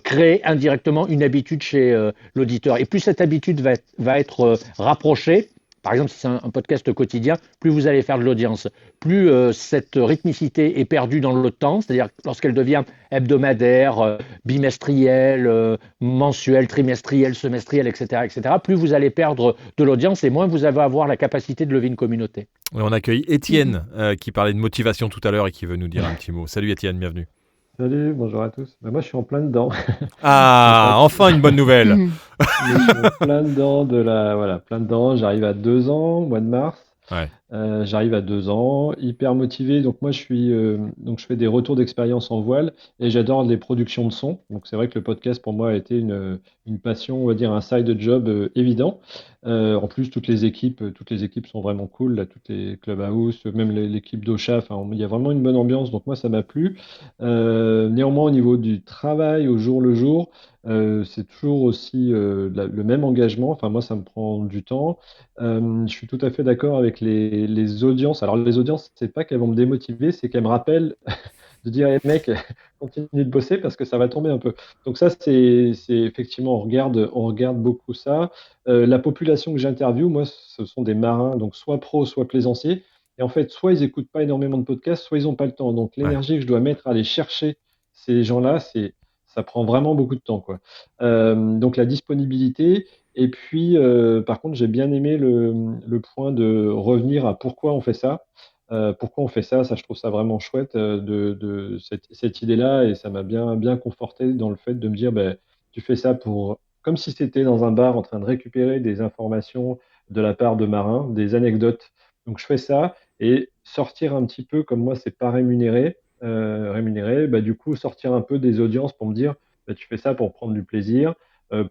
créez indirectement une habitude chez l'auditeur. Et plus cette habitude va être rapprochée, par exemple, si c'est un podcast quotidien, plus vous allez faire de l'audience. Plus cette rythmicité est perdue dans le temps, c'est-à-dire lorsqu'elle devient hebdomadaire, bimestrielle, mensuelle, trimestrielle, semestrielle, etc., plus vous allez perdre de l'audience et moins vous allez avoir la capacité de lever une communauté. Et on accueille Étienne qui parlait de motivation tout à l'heure et qui veut nous dire un petit mot. Salut Étienne, bienvenue. Salut, bonjour à tous. Moi, je suis en plein dedans. Ah, enfin une bonne nouvelle. Je suis en plein dedans plein dedans. J'arrive à 2 ans, au mois de mars. Ouais. J'arrive à 2 ans, hyper motivé. Donc moi, je fais des retours d'expérience en voile et j'adore les productions de son. Donc c'est vrai que le podcast pour moi a été une passion, on va dire un side job évident. En plus, toutes les équipes sont vraiment cool. Là, toutes les Clubhouse, même l'équipe d'Ocha. Enfin, il y a vraiment une bonne ambiance. Donc moi, ça m'a plu. Néanmoins, au niveau du travail au jour le jour, c'est toujours aussi le même engagement. Enfin, moi, ça me prend du temps. Je suis tout à fait d'accord avec les audiences. Alors, les audiences, c'est pas qu'elles vont me démotiver, c'est qu'elles me rappellent de dire, hey, mec, continue de bosser parce que ça va tomber un peu. Donc ça, c'est effectivement, on regarde beaucoup ça. La population que j'interviewe, moi, ce sont des marins, donc soit pros, soit plaisanciers. Et en fait, soit ils écoutent pas énormément de podcasts, soit ils n'ont pas le temps. Donc l'énergie que je dois mettre à aller chercher ces gens-là, ça prend vraiment beaucoup de temps, quoi. Donc la disponibilité. Et puis, par contre, j'ai bien aimé le point de revenir à pourquoi on fait ça. Pourquoi on fait ça? Ça, je trouve ça vraiment chouette de cette idée-là, et ça m'a bien conforté dans le fait de me dire, ben, tu fais ça comme si c'était dans un bar en train de récupérer des informations de la part de marins, des anecdotes. Donc je fais ça et sortir un petit peu, comme moi, c'est pas rémunéré, bah, du coup, sortir un peu des audiences pour me dire, bah, tu fais ça pour prendre du plaisir,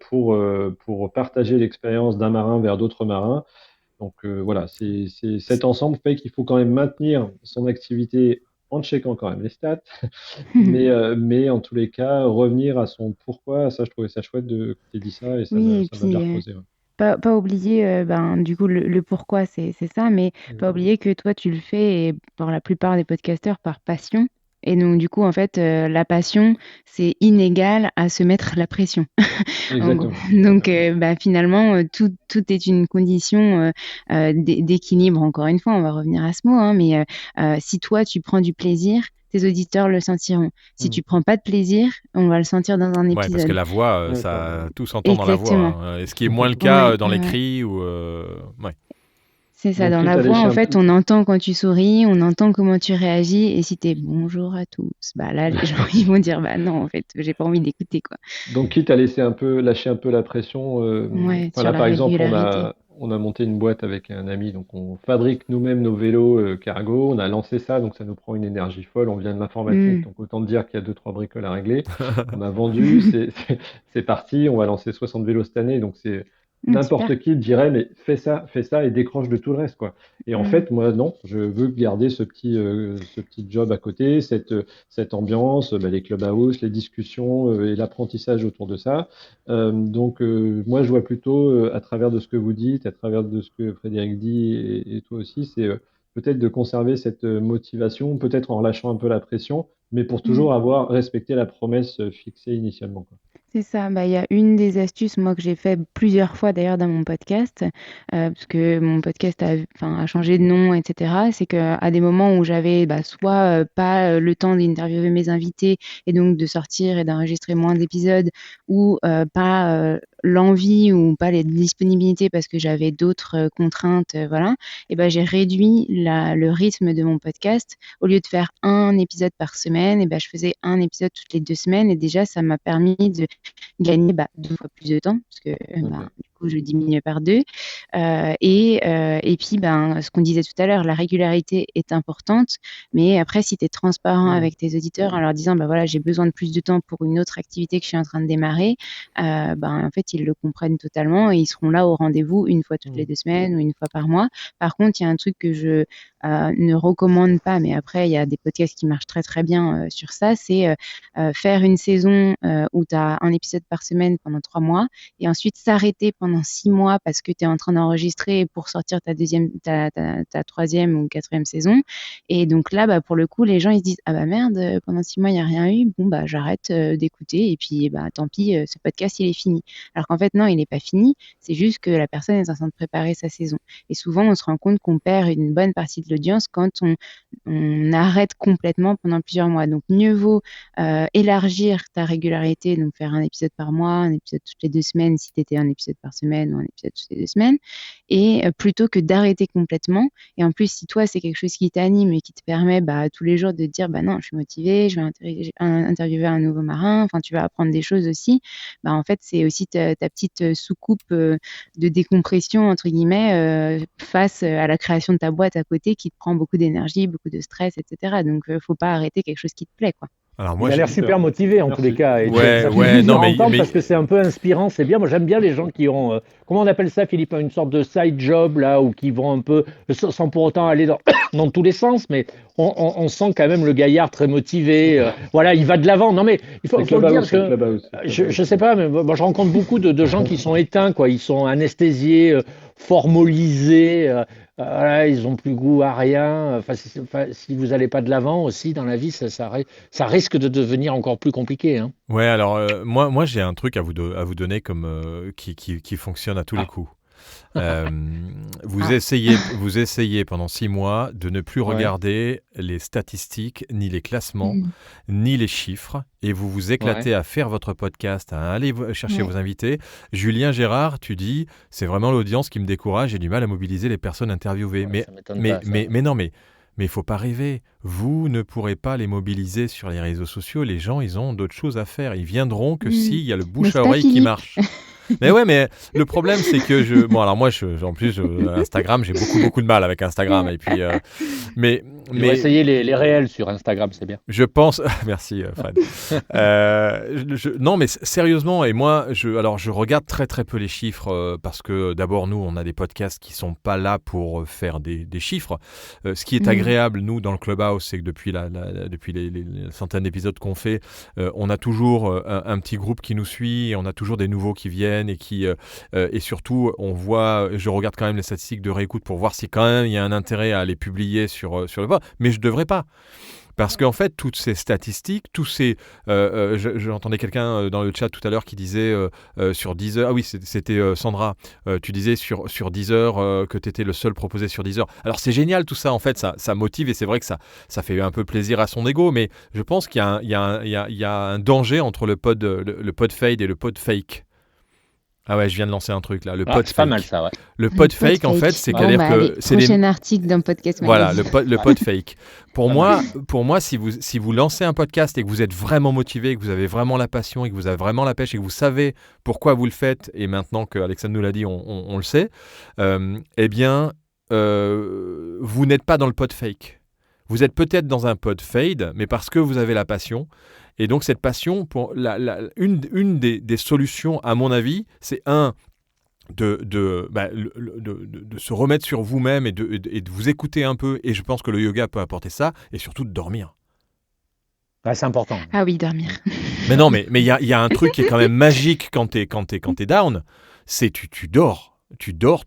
pour partager l'expérience d'un marin vers d'autres marins. Donc voilà, cet ensemble fait qu'il faut quand même maintenir son activité en checkant quand même les stats, mais en tous les cas, revenir à son pourquoi. Ça, je trouvais ça chouette que tu aies dit ça, et ça Oui, et m'a bien puis reposé. Ouais. pas oublier, du coup, le pourquoi, c'est ça, mais pas oublier que toi, tu le fais, et pour la plupart des podcasteurs, par passion. Et donc, du coup, en fait, la passion, c'est inégal à se mettre la pression. En gros. Exactement. Donc, finalement, tout est une condition d'équilibre. Encore une fois, on va revenir à ce mot, hein, mais si toi, tu prends du plaisir, tes auditeurs le sentiront. Si tu prends pas de plaisir, on va le sentir dans un Ouais, parce que épisode. la voix, tout s'entend dans la voix. Exactement. Hein. Et ce qui est moins le cas Ouais, dans ouais. l'écrit ou ouais. C'est ça, Donc, dans quitte la à voix, lécher en un fait, peu. on entend quand tu souris, on entend comment tu réagis, et si t'es bonjour à tous, bah là, les gens, ils vont dire, bah non, en fait, j'ai pas envie d'écouter, quoi. Donc, quitte à lâcher un peu la pression. Ouais, sur Voilà, la par exemple, régularité. on a monté une boîte avec un ami, donc on fabrique nous-mêmes nos vélos cargo. On a lancé ça, donc ça nous prend une énergie folle. On vient de l'informatique, Mm. donc autant dire qu'il y a 2-3 bricoles à régler. On a vendu, c'est parti. On va lancer 60 vélos cette année, donc c'est Mm, super. n'importe qui dirait, mais fais ça et décroche de tout le reste, quoi. Et en Mm. fait, moi, non, je veux garder ce petit job à côté, cette ambiance, bah, les clubhouse, les discussions et l'apprentissage autour de ça. Donc, moi, je vois plutôt, à travers de ce que vous dites, à travers de ce que Frédéric dit et toi aussi, c'est peut-être de conserver cette motivation, peut-être en relâchant un peu la pression, mais pour Mm. toujours avoir respecté la promesse fixée initialement, quoi. C'est ça, bah, il y a une des astuces, moi, que j'ai fait plusieurs fois d'ailleurs dans mon podcast, parce que mon podcast a changé de nom, etc. C'est qu'à des moments où j'avais soit pas le temps d'interviewer mes invités et donc de sortir et d'enregistrer moins d'épisodes, ou pas l'envie ou pas les disponibilités parce que j'avais d'autres contraintes, voilà, et ben j'ai réduit le rythme de mon podcast. Au lieu de faire un épisode par semaine, et ben je faisais un épisode toutes les 2 semaines, et déjà ça m'a permis de gagner 2 fois plus de temps parce que du coup je diminue par 2. Et puis ce qu'on disait tout à l'heure, la régularité est importante, mais après si tu es transparent avec tes auditeurs en leur disant voilà, j'ai besoin de plus de temps pour une autre activité que je suis en train de démarrer, en fait ils le comprennent totalement et ils seront là au rendez-vous une fois toutes les 2 semaines ou une fois par mois. Par contre, il y a un truc que je ne recommande pas, mais après, il y a des podcasts qui marchent très très bien sur ça, c'est faire une saison où tu as un épisode par semaine pendant 3 mois et ensuite s'arrêter pendant 6 mois parce que tu es en train d'enregistrer pour sortir ta 3e ou 4e saison. Et donc là, pour le coup, les gens ils se disent ah bah merde, pendant 6 mois il n'y a rien eu, bon bah j'arrête d'écouter et puis tant pis, ce podcast il est fini. Alors qu'en fait non, il n'est pas fini, c'est juste que la personne est en train de préparer sa saison. Et souvent on se rend compte qu'on perd une bonne partie de l'audience quand on arrête complètement pendant plusieurs mois. Donc mieux vaut élargir ta régularité, donc faire un épisode par mois, un épisode toutes les 2 semaines si tu étais un épisode par semaine ou un épisode toutes les 2 semaines, et plutôt que d'arrêter complètement. Et en plus, si toi, c'est quelque chose qui t'anime et qui te permet tous les jours de te dire non, je suis motivée, je vais interviewer un nouveau marin, enfin tu vas apprendre des choses aussi, en fait, c'est aussi ta petite soucoupe de décompression, entre guillemets, face à la création de ta boîte à côté qui te prend beaucoup d'énergie, beaucoup de stress, etc. Donc, faut pas arrêter quelque chose qui te plaît, quoi. Alors il a l'air super motivé en tous les cas. Et ça non, mais parce que c'est un peu inspirant, c'est bien. Moi, j'aime bien les gens qui ont, comment on appelle ça, Philippe, une sorte de side job là, ou qui vont un peu, sans pour autant aller dans tous les sens, mais on sent quand même le gaillard très motivé. Voilà, il va de l'avant. Non, mais il faut le dire parce que je sais pas, mais moi, je rencontre beaucoup de gens qui sont éteints, quoi. Ils sont anesthésiés, formalisés. Voilà, ils n'ont plus goût à rien. Si vous n'allez pas de l'avant aussi dans la vie, ça risque de devenir encore plus compliqué. Hein. Ouais, alors moi j'ai un truc à vous donner comme qui fonctionne à tous les coups. Vous essayez pendant 6 mois de ne plus regarder les statistiques, ni les classements, ni les chiffres, et vous vous éclatez à faire votre podcast, à aller chercher vos invités. Julien Gérard, tu dis, c'est vraiment l'audience qui me décourage, j'ai du mal à mobiliser les personnes interviewées. Mais il faut pas rêver. Vous ne pourrez pas les mobiliser sur les réseaux sociaux. Les gens, ils ont d'autres choses à faire. Ils viendront que s'il y a le bouche à oreille qui marche. Mais ouais, mais le problème, c'est que alors moi, en plus, Instagram, j'ai beaucoup de mal avec Instagram. Et puis, mais essayer les réels sur Instagram, c'est bien. Je pense, merci Fred. Non, mais sérieusement, et moi, je regarde très très peu les chiffres parce que d'abord, nous, on a des podcasts qui sont pas là pour faire des chiffres. Ce qui est agréable, nous, dans le Clubhouse, c'est que depuis les centaines d'épisodes qu'on fait, on a toujours un petit groupe qui nous suit, et on a toujours des nouveaux qui viennent et surtout, je regarde quand même les statistiques de réécoute pour voir si quand même il y a un intérêt à les publier sur le blog, mais je devrais pas. Parce qu'en fait, toutes ces statistiques, j'entendais quelqu'un dans le chat tout à l'heure qui disait sur Deezer, ah oui, c'était Sandra, tu disais sur Deezer que tu étais le seul proposé sur Deezer. Alors c'est génial tout ça, en fait, ça motive et c'est vrai que ça fait un peu plaisir à son ego, mais je pense qu'il y a un danger entre le pod fade et le pod fake. Ah ouais, je viens de lancer un truc là, le pod fake. C'est pas mal ça, ouais. Le pod fake, en fait, c'est qu'à dire que c'est prochain article d'un podcast. Voilà, le pod fake. Pour moi, si vous lancez un podcast et que vous êtes vraiment motivé, que vous avez vraiment la passion et que vous avez vraiment la pêche et que vous savez pourquoi vous le faites, et maintenant que Alexandre nous l'a dit, on le sait, eh bien, vous n'êtes pas dans le pod fake. Vous êtes peut-être dans un pod fade, mais parce que vous avez la passion. Et donc cette passion, une des solutions à mon avis, c'est de se remettre sur vous-même et de vous écouter un peu. Et je pense que le yoga peut apporter ça, et surtout de dormir. Ouais, c'est important. Ah oui, dormir. Mais non, mais il y a un truc qui est quand même magique quand t'es down, c'est tu dors. Tu dors.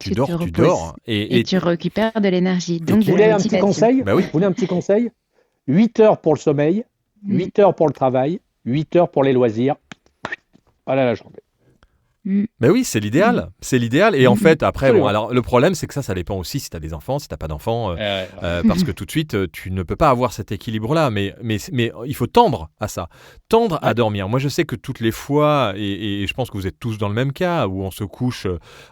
Et tu récupères de l'énergie. Donc vous voulez un petit conseil ? Oui. Vous voulez un petit conseil ? 8 heures pour le sommeil, 8 heures pour le travail, 8 heures pour les loisirs. Voilà la journée. Mais oui, c'est l'idéal. C'est l'idéal. Et en fait, après, alors le problème, c'est que ça dépend aussi si tu as des enfants, si tu n'as pas d'enfants. Parce que tout de suite, tu ne peux pas avoir cet équilibre-là. Mais il faut tendre à ça. Tendre à dormir. Moi, je sais que toutes les fois, et je pense que vous êtes tous dans le même cas, où on se couche.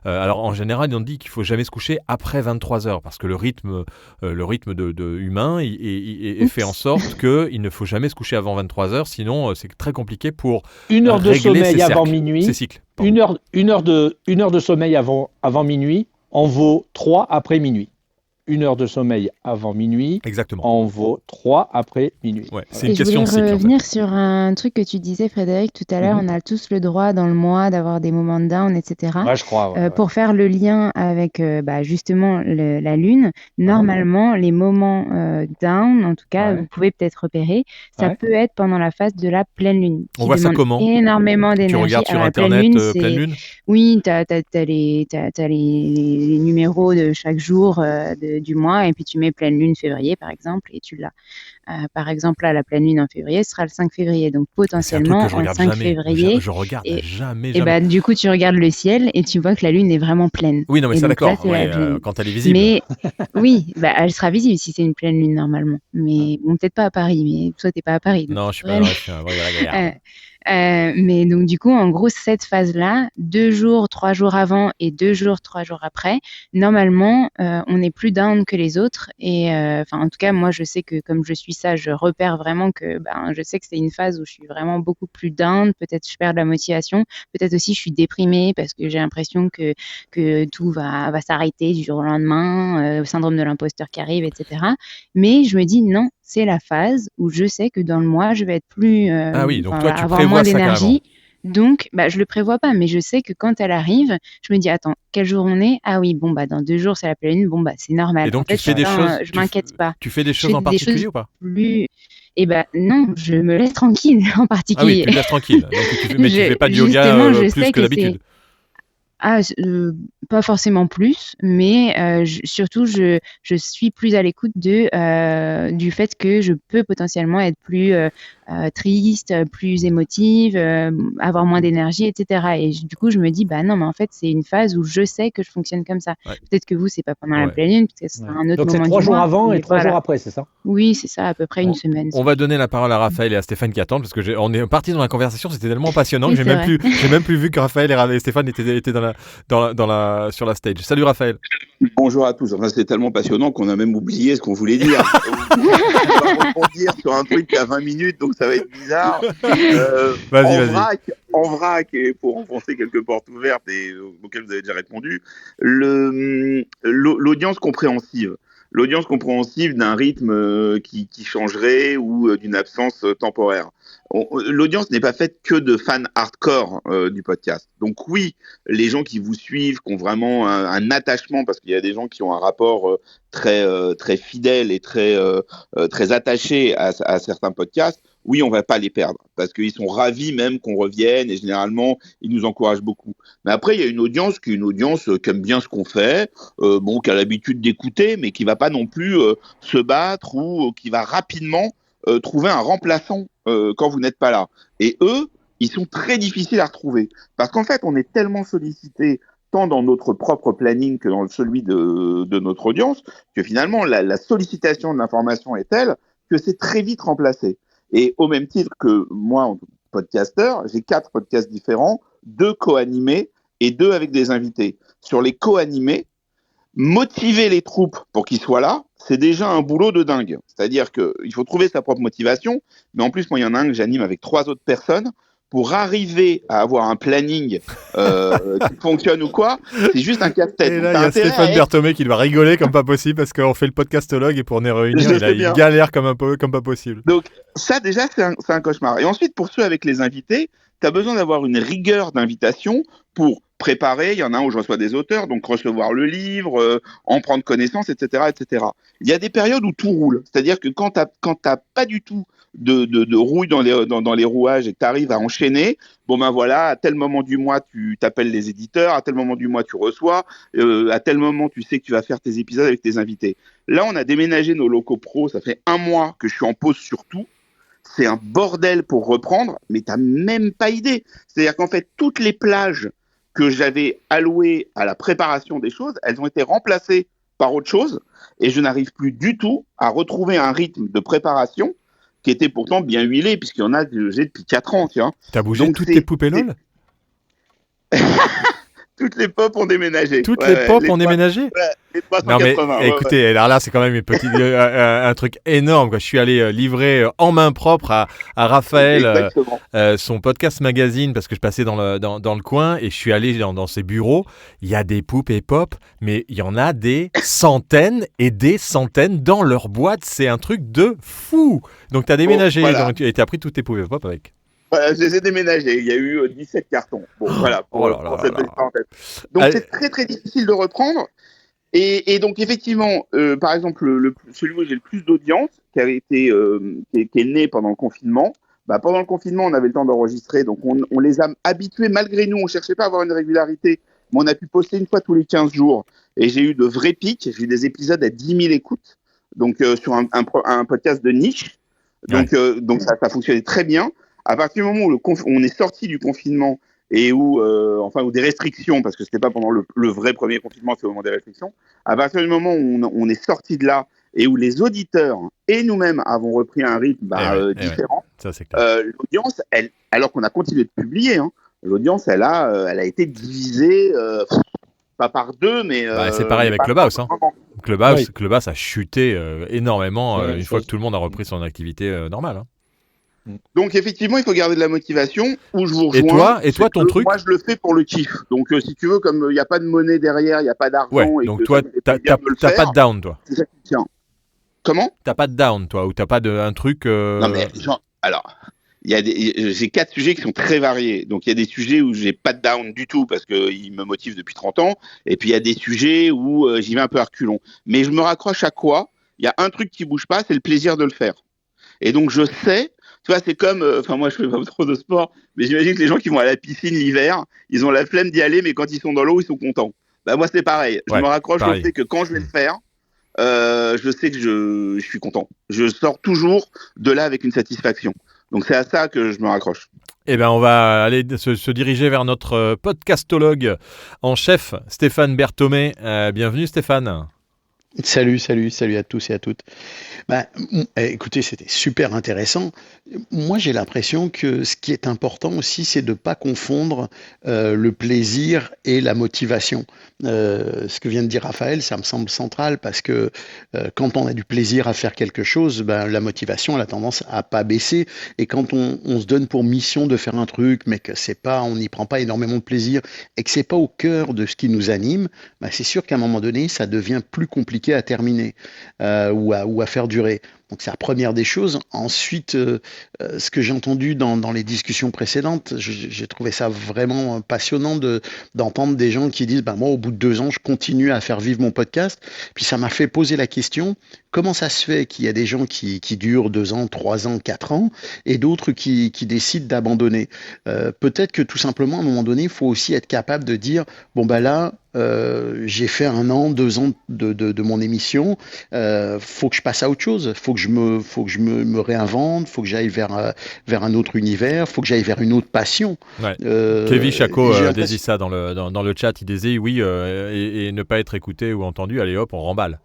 Alors, en général, on dit qu'il ne faut jamais se coucher après 23 heures. Parce que le rythme humain est fait en sorte qu'il ne faut jamais se coucher avant 23 heures. Sinon, c'est très compliqué pour 1 heure de sommeil avant minuit. Ces cycles. Une heure de sommeil avant minuit en vaut 3 après minuit. 1 heure de sommeil avant minuit Exactement. en vaut 3 après minuit. Ouais, c'est Et une je question voulais de cycle. En fait. revenir sur un truc que tu disais, Frédéric, tout à l'heure. Mhm. On a tous le droit dans le mois d'avoir des moments de down, etc. Ouais, je crois. Ouais. Pour faire le lien avec justement la Lune, normalement, les moments down, en tout cas, Ouais. vous pouvez peut-être repérer, ça Ouais. peut être pendant la phase de la pleine Lune, On qui voit ça demande comment? énormément Tu d'énergie. regardes sur Alors, la pleine Internet Lune, pleine c'est... lune? Oui, t'as les numéros de chaque jour du mois, et puis tu mets pleine Lune février, par exemple, et tu l'as. Par exemple, là, la pleine lune en février, ce sera le 5 février. Donc, C'est un truc potentiellement, que je en regarde 5 jamais. février, Je regarde et, jamais, et jamais. bah, du coup, tu regardes le ciel et tu vois que la lune est vraiment pleine. Oui, non, mais Et ça, donc là, d'accord. c'est la Ouais, pleine. quand elle est visible. Mais oui, bah, elle sera visible si c'est une pleine lune normalement. Mais bon, peut-être pas à Paris, mais toi, t'es pas à Paris. Donc Non, tu je suis pourrais pas. aller. Ouais, je suis un vrai gaillard. Mais donc du coup, en gros, cette phase-là, 2 jours, 3 jours avant et 2 jours, 3 jours après, normalement, on est plus down que les autres. Et en tout cas, moi, je sais que comme je suis ça, je repère vraiment que, je sais que c'est une phase où je suis vraiment beaucoup plus down. Peut-être je perds de la motivation. Peut-être aussi je suis déprimée parce que j'ai l'impression que tout va s'arrêter du jour au lendemain, syndrome de l'imposteur qui arrive, etc. Mais je me dis non, c'est la phase où je sais que dans le mois, je vais être plus, Ah oui, donc toi, tu avoir moins prévois ça carrément. d'énergie. Donc, je le prévois pas, mais je sais que quand elle arrive, je me dis, attends, quel jour on est? Ah oui, bon, dans 2 jours, c'est la pleine lune. Bon, c'est normal. Et donc, En fait, tu fais des choses. je m'inquiète pas. Tu fais des Je choses fais en des particulier choses ou pas? plus. Non, je me laisse tranquille en Ah oui, particulier. tu te laisses tranquille. Donc, mais tu fais pas de yoga Justement, je plus sais que que d'habitude. pas forcément plus, mais surtout, je suis plus à l'écoute du fait que je peux potentiellement être plus triste, plus émotive, avoir moins d'énergie, etc. Et du coup, je me dis, non, mais en fait, c'est une phase où je sais que je fonctionne comme ça. Ouais. Peut-être que vous, c'est pas pendant la Ouais. pleine lune, peut-être que ce sera un autre Donc c'est moment 3 du jours mois. avant et Mais 3 voilà. jours après, c'est ça? Oui, c'est ça, à peu près une semaine. On va donner la parole à Raphaël et à Stéphane qui attendent parce que on est parti dans la conversation, c'était tellement passionnant Oui, que c'est vrai. j'ai même plus vu que Raphaël et Stéphane étaient sur la stage. Salut Raphaël. Bonjour à tous. Enfin, c'est tellement passionnant qu'on a même oublié ce qu'on voulait dire. On va rebondir sur un truc qui a 20 minutes, donc ça va être bizarre. Vas-y. En vrac, et pour enfoncer quelques portes ouvertes et auxquelles vous avez déjà répondu, l'audience compréhensive. L'audience compréhensive d'un rythme qui changerait ou d'une absence temporaire. L'audience n'est pas faite que de fans hardcore du podcast. Donc oui, les gens qui vous suivent, qui ont vraiment un attachement, parce qu'il y a des gens qui ont un rapport très fidèle et très attaché à certains podcasts, oui, on va pas les perdre, parce qu'ils sont ravis même qu'on revienne, et généralement, ils nous encouragent beaucoup. Mais après, il y a une audience qui aime bien ce qu'on fait, qui a l'habitude d'écouter, mais qui va pas non plus se battre ou qui va rapidement trouver un remplaçant quand vous n'êtes pas là. Et eux, ils sont très difficiles à retrouver. Parce qu'en fait, on est tellement sollicités, tant dans notre propre planning que dans celui de notre audience, que finalement, la sollicitation de l'information est telle que c'est très vite remplacé. Et au même titre que moi, en tant que podcasteur, j'ai 4 podcasts différents, 2 co-animés et 2 avec des invités. Sur les co-animés, motiver les troupes pour qu'ils soient là, c'est déjà un boulot de dingue. C'est-à-dire qu'il faut trouver sa propre motivation, mais en plus, moi, il y en a un que j'anime avec 3 autres personnes. Pour arriver à avoir un planning qui fonctionne ou quoi, c'est juste un casse-tête. Et là, il y a Stéphane Berthomé qui doit rigoler comme pas possible parce qu'on fait le podcastologue et pour nous réunir, il galère comme pas possible. Donc ça, déjà, c'est un cauchemar. Et ensuite, pour ceux avec les invités, tu as besoin d'avoir une rigueur d'invitation pour préparer. Il y en a un où je reçois des auteurs, donc recevoir le livre, en prendre connaissance, etc., etc. Il y a des périodes où tout roule. C'est-à-dire que quand t'as pas du tout de rouille dans les rouages et que tu arrives à enchaîner, à tel moment du mois, tu t'appelles les éditeurs, à tel moment du mois, tu reçois, à tel moment, tu sais que tu vas faire tes épisodes avec tes invités. Là, on a déménagé nos locaux pro, ça fait 1 mois que je suis en pause sur tout. C'est un bordel pour reprendre, mais t'as même pas idée. C'est-à-dire qu'en fait, toutes les plages que j'avais allouées à la préparation des choses, elles ont été remplacées par autre chose, et je n'arrive plus du tout à retrouver un rythme de préparation qui était pourtant bien huilé, puisqu'il y en a que j'ai depuis 4 ans. T'as bougé donc, toutes tes poupées LOL? Toutes les pop ont déménagé. Toutes les pop ont déménagé? Et Non mais 380. écoutez, alors là c'est quand même un truc énorme, quoi. Je suis allé livrer en main propre à Raphaël Exactement. son podcast magazine parce que je passais dans le coin et je suis allé dans ses bureaux. Il y a des poupées pop, mais il y en a des centaines et des centaines dans leur boîte. C'est un truc de fou. Donc tu as déménagé voilà. et tu as pris toutes tes poupées pop avec. Voilà, je les ai déménagés. Il y a eu 17 cartons. Bon, voilà, pour cette petite parenthèse. Donc, c'est très, très difficile de reprendre. Et donc, effectivement, par exemple, celui où j'ai le plus d'audience, qui est né pendant le confinement, pendant le confinement, on avait le temps d'enregistrer. Donc, on les a habitués, malgré nous. On ne cherchait pas à avoir une régularité. Mais on a pu poster une fois tous les 15 jours. Et j'ai eu de vrais pics. J'ai eu des épisodes à 10 000 écoutes. Donc, sur un podcast de niche. Donc, ça fonctionnait très bien. À partir du moment où on est sorti du confinement et où des restrictions, parce que c'était pas pendant le vrai premier confinement, c'est au moment des restrictions. À partir du moment où on est sorti de là et où les auditeurs et nous-mêmes avons repris un rythme différent, ça, c'est clair. l'audience, alors qu'on a continué de publier, l'audience, elle a été divisée, pas par deux, mais c'est pareil avec Clubhouse. Clubhouse a chuté énormément une fois que tout le monde a repris son activité normale. Hein. Donc effectivement, il faut garder de la motivation. Où je vous rejoins. Et toi, ton truc. Moi, je le fais pour le kiff. Donc si tu veux, comme il n'y a pas de monnaie derrière, il n'y a pas d'argent. Ouais. Donc toi, t'as pas de down, toi. C'est ça qui tient. Comment ? T'as pas de down, toi, ou t'as pas un truc. Non mais alors, j'ai 4 sujets qui sont très variés. Donc il y a des sujets où j'ai pas de down du tout parce qu'ils me motivent depuis 30 ans. Et puis il y a des sujets où j'y vais un peu à reculons. Mais je me raccroche à quoi ? Il y a un truc qui bouge pas, c'est le plaisir de le faire. Et donc je sais. Tu vois, c'est comme, moi je fais pas trop de sport, mais j'imagine que les gens qui vont à la piscine l'hiver, ils ont la flemme d'y aller, mais quand ils sont dans l'eau, ils sont contents. Moi c'est pareil. Je me raccroche au fait que quand je vais le faire, je sais que je suis content. Je sors toujours de là avec une satisfaction. Donc c'est à ça que je me raccroche. Eh bien, on va aller se diriger vers notre podcastologue en chef, Stéphane Berthomé. Bienvenue Stéphane. Salut à tous et à toutes. Écoutez, c'était super intéressant. Moi, j'ai l'impression que ce qui est important aussi, c'est de ne pas confondre le plaisir et la motivation. Ce que vient de dire Raphaël, ça me semble central parce que quand on a du plaisir à faire quelque chose, la motivation elle a tendance à pas baisser. Et quand on se donne pour mission de faire un truc, mais que on n'y prend pas énormément de plaisir et que c'est pas au cœur de ce qui nous anime, c'est sûr qu'à un moment donné, ça devient plus compliqué à terminer ou à faire durer. Donc c'est la première des choses. Ensuite, ce que j'ai entendu dans les discussions précédentes, j'ai trouvé ça vraiment passionnant d'entendre des gens qui disent moi au bout de 2 ans je continue à faire vivre mon podcast. Puis ça m'a fait poser la question, comment ça se fait qu'il y a des gens qui durent 2 ans, 3 ans, 4 ans et d'autres qui décident d'abandonner. Peut-être que tout simplement à un moment donné il faut aussi être capable de dire là j'ai fait 1 an, 2 ans de mon émission, faut que je passe à autre chose, faut que je me réinvente, faut que j'aille vers un autre univers, faut que j'aille vers une autre passion. Ouais. Kevin Chaco disait ça dans le chat, il disait oui et ne pas être écouté ou entendu, allez hop on remballe.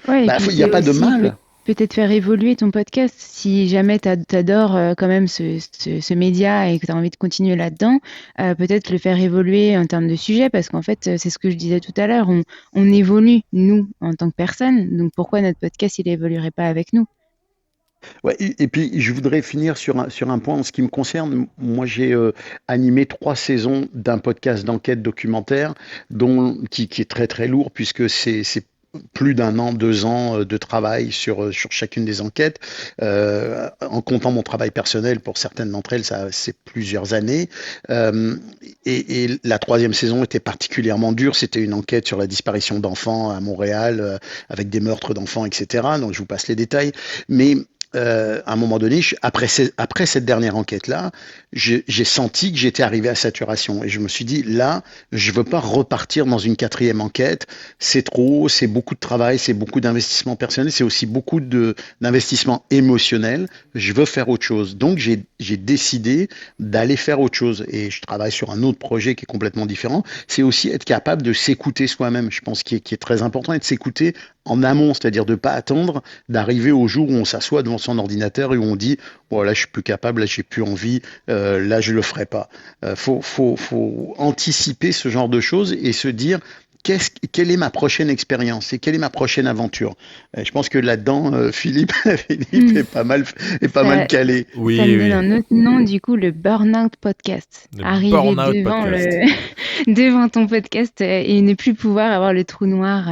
Ouais, il n'y a pas de mal. Peut-être faire évoluer ton podcast si jamais tu adores quand même ce média et que tu as envie de continuer là-dedans, peut-être le faire évoluer en termes de sujet parce qu'en fait, c'est ce que je disais tout à l'heure, on évolue, nous, en tant que personne, donc pourquoi notre podcast, il évoluerait pas avec nous ? Ouais, et puis je voudrais finir sur un point en ce qui me concerne. Moi, j'ai animé 3 saisons d'un podcast d'enquête documentaire qui est très très lourd puisque c'est plus d'1 an, 2 ans de travail sur chacune des enquêtes. En comptant mon travail personnel, pour certaines d'entre elles, c'est plusieurs années. Et la 3e saison était particulièrement dure. C'était une enquête sur la disparition d'enfants à Montréal, avec des meurtres d'enfants, etc. Donc, je vous passe les détails. Mais à un moment donné, après cette dernière enquête-là, j'ai senti que j'étais arrivé à saturation. Et je me suis dit, là, je veux pas repartir dans une 4e enquête. C'est trop, c'est beaucoup de travail, c'est beaucoup d'investissement personnel, c'est aussi beaucoup d'investissement émotionnel. Je veux faire autre chose. Donc, j'ai décidé d'aller faire autre chose. Et je travaille sur un autre projet qui est complètement différent. C'est aussi être capable de s'écouter soi-même. Je pense qu'il est très important et de s'écouter en amont, c'est-à-dire de ne pas attendre d'arriver au jour où on s'assoit devant son ordinateur et où on dit là je suis plus capable, là j'ai plus envie, là je le ferai pas. Faut anticiper ce genre de choses et se dire quelle est ma prochaine expérience et quelle est ma prochaine aventure. Je pense que là-dedans, Philippe est pas mal Ça, calé. Oui, ça me donne oui. un autre nom, du coup, le Burnout Podcast. Le Arriver Burnout devant Podcast. devant ton podcast et ne plus pouvoir avoir le trou noir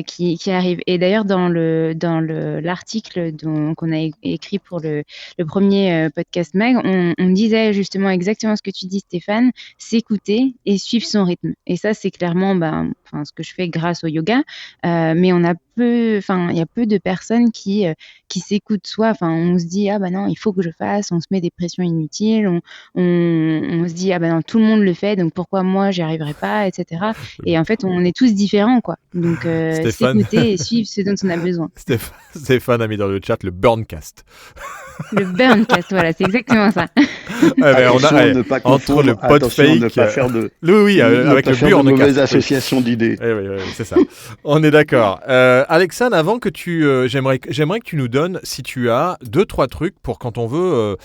qui arrive. Et d'ailleurs, l'article qu'on a écrit pour le premier podcast mag, on disait justement exactement ce que tu dis, Stéphane, s'écouter et suivre son rythme. Et ça, c'est clairement ce que je fais grâce au yoga. Mais il y a peu de personnes qui s'écoutent soi. Enfin, on se dit, ah bah non, il faut que je fasse, on se met des pressions inutiles, on se dit, ah bah non, tout le monde le fait, donc pourquoi moi, j'y arriverai pas, etc. Et en fait, on est tous différents, quoi. Donc, Stéphane, s'écouter et suivre ce dont on a besoin. Stéphane a mis dans le chat le Burncast. Le burncast, voilà, c'est exactement ça. Attention à ne pas entre le confondre, pod attention à ne fake, pas faire de, oui, avec pas le faire de Burncast. mauvaise Oui. association d'idées. Oui, c'est ça. On est d'accord. Alexandre, avant que j'aimerais que tu nous donnes, si tu as 2-3 trucs pour quand on veut,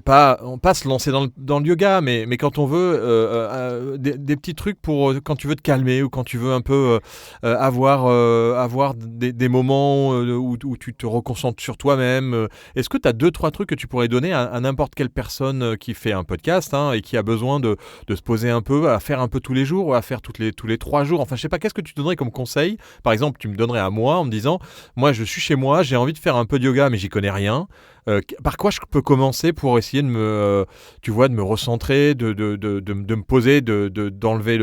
pas se lancer dans le yoga, mais quand on veut des petits trucs pour quand tu veux te calmer ou quand tu veux un peu avoir des moments où tu te reconcentres sur toi-même. Est-ce que tu as 2-3 trucs que tu pourrais donner à n'importe quelle personne qui fait un podcast et qui a besoin de se poser un peu, à faire un peu tous les jours ou à faire tous les 3 jours? Enfin, je sais pas, qu'est-ce que tu donnerais comme conseil? Par exemple, tu me donnerais à moi en me disant, moi je suis chez moi, j'ai envie de faire un peu de yoga mais j'y connais rien. Par quoi je peux commencer pour essayer de me recentrer, de me poser, d'enlever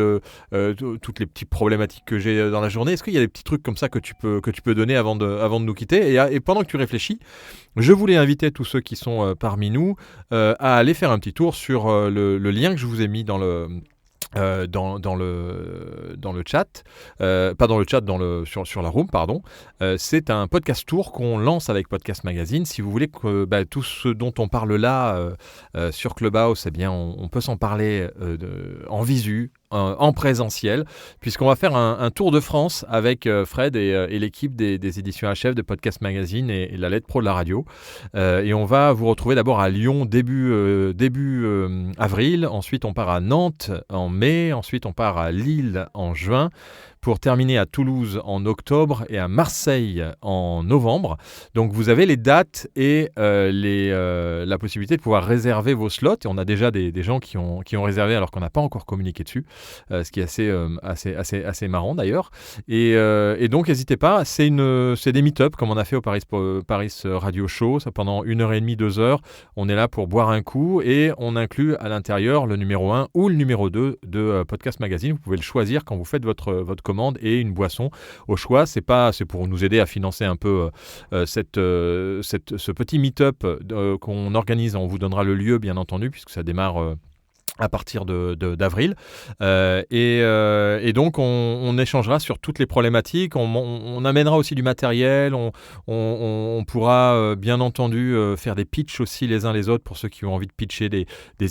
toutes les petites problématiques que j'ai dans la journée? Est-ce qu'il y a des petits trucs comme ça que tu peux donner avant de nous quitter? Et pendant que tu réfléchis, je voulais inviter tous ceux qui sont parmi nous à aller faire un petit tour sur le lien que je vous ai mis dans le chat, pas dans le chat, sur la room, pardon. C'est un podcast tour qu'on lance avec Podcast Magazine. Si vous voulez que tout ce dont on parle là sur Clubhouse, eh bien, on peut s'en parler en visu, en présentiel, puisqu'on va faire un tour de France avec Fred et l'équipe des éditions HF de Podcast Magazine et la Lettre Pro de la radio. Et on va vous retrouver d'abord à Lyon début avril, ensuite on part à Nantes en mai, ensuite on part à Lille en juin, pour terminer à Toulouse en octobre et à Marseille en novembre. Donc vous avez les dates et la possibilité de pouvoir réserver vos slots. Et on a déjà des gens qui ont réservé alors qu'on n'a pas encore communiqué dessus, ce qui est assez marrant d'ailleurs. Et donc n'hésitez pas, c'est des meet-up comme on a fait au Paris Radio Show. Ça, pendant 1h30, 2 heures, on est là pour boire un coup et on inclut à l'intérieur le numéro 1 ou le numéro 2 de Podcast Magazine. Vous pouvez le choisir quand vous faites votre commande et une boisson au choix. C'est pour nous aider à financer un peu ce petit meet-up qu'on organise. On vous donnera le lieu, bien entendu, puisque ça démarre à partir d'avril. Et donc, on échangera sur toutes les problématiques. On amènera aussi du matériel. On pourra, bien entendu, faire des pitchs aussi les uns les autres pour ceux qui ont envie de pitcher des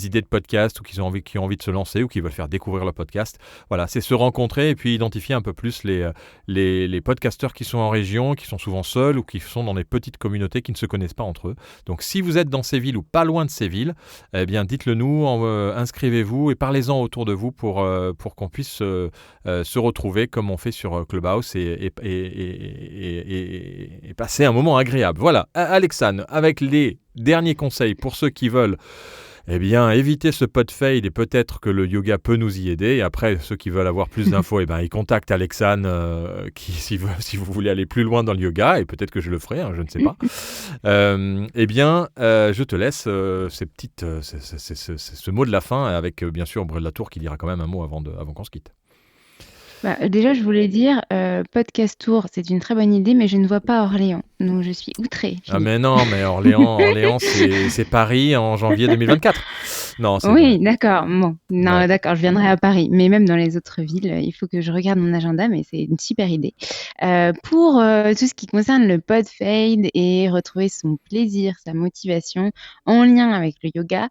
idées de podcast ou qui ont envie de se lancer ou qui veulent faire découvrir le podcast. Voilà, c'est se rencontrer et puis identifier un peu plus les podcasteurs qui sont en région, qui sont souvent seuls ou qui sont dans des petites communautés qui ne se connaissent pas entre eux. Donc, si vous êtes dans ces villes ou pas loin de ces villes, eh bien, dites-le nous, inscrivez-vous et parlez-en autour de vous pour qu'on puisse se retrouver comme on fait sur Clubhouse et passer un moment agréable. Voilà, Alexandre, avec les derniers conseils pour ceux qui veulent éviter ce pot fade et peut-être que le yoga peut nous y aider. Et après, ceux qui veulent avoir plus d'infos, ils contactent Alexandre si vous voulez aller plus loin dans le yoga, et peut-être que je le ferai, je ne sais pas. Je te laisse ce mot de la fin avec bien sûr Brel Latour qui dira quand même un mot avant qu'on se quitte. Déjà, je voulais dire, podcast tour, c'est une très bonne idée, mais je ne vois pas Orléans. Donc, je suis outrée. Ah mais non, mais Orléans, c'est Paris en janvier 2024. Non, oui, d'accord. Bon, non, d'accord, je viendrai à Paris. Mais même dans les autres villes, il faut que je regarde mon agenda, mais c'est une super idée. Pour tout ce qui concerne le pod fade et retrouver son plaisir, sa motivation en lien avec le yoga,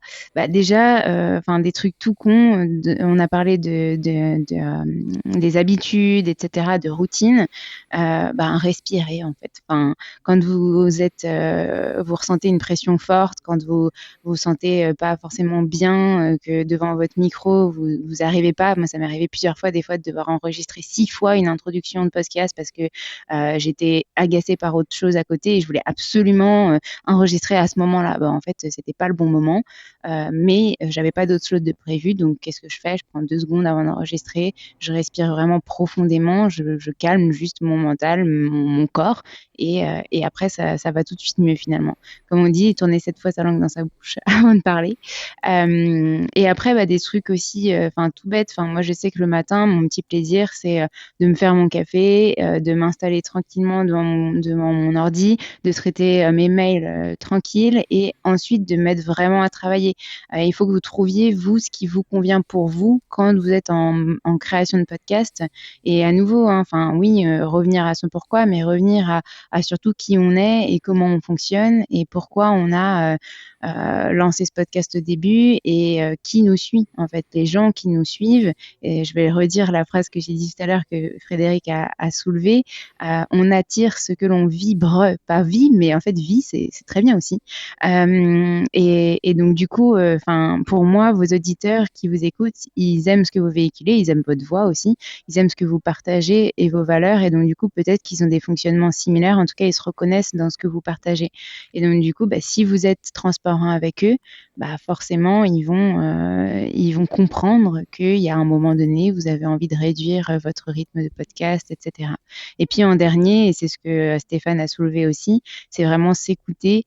déjà, des trucs tout cons. On a parlé des habitudes, etc., de routine. Respirer en fait. quand vous êtes, vous ressentez une pression forte, quand vous sentez pas forcément bien, que devant votre micro, vous arrivez pas. Moi, ça m'est arrivé plusieurs fois, des fois, de devoir enregistrer 6 fois une introduction de podcast parce que j'étais agacée par autre chose à côté et je voulais absolument enregistrer à ce moment-là. En fait, c'était pas le bon moment, mais j'avais pas d'autre slot de prévu. Donc, qu'est-ce que je fais? Je prends 2 secondes avant d'enregistrer, je respire vraiment profondément, je calme juste mon mental, mon corps, et après, ça va tout de suite mieux finalement. Comme on dit, tourner 7 fois sa langue dans sa bouche avant de parler. Et après, des trucs aussi, tout bête. Moi, je sais que le matin, mon petit plaisir, c'est de me faire mon café, de m'installer tranquillement devant mon ordi, de traiter mes mails tranquille, et ensuite de mettre vraiment à travailler. Il faut que vous trouviez, vous, ce qui vous convient pour vous quand vous êtes en création de podcast. Et à nouveau, revenir à son pourquoi, mais revenir à surtout qui on est et comment on fonctionne et pourquoi on a lancé ce podcast au début et qui nous suit, en fait, les gens qui nous suivent. Et je vais redire la phrase que j'ai dit tout à l'heure que Frédéric a soulevée. On attire ce que l'on vibre, pas vit, mais en fait vie, c'est très bien aussi. Et donc du coup, pour moi, vos auditeurs qui vous écoutent, ils aiment ce que vous véhiculez, ils aiment votre voix aussi, ils aiment ce que vous partagez et vos valeurs, et donc du coup peut-être qu'ils ont des fonctionnements similaires, en tout cas ils se reconnaissent dans ce que vous partagez. Et donc du coup, si vous êtes transparent avec eux, forcément ils vont comprendre qu'il y a un moment donné, vous avez envie de réduire votre rythme de podcast, etc. Et puis en dernier, et c'est ce que Stéphane a soulevé aussi, c'est vraiment s'écouter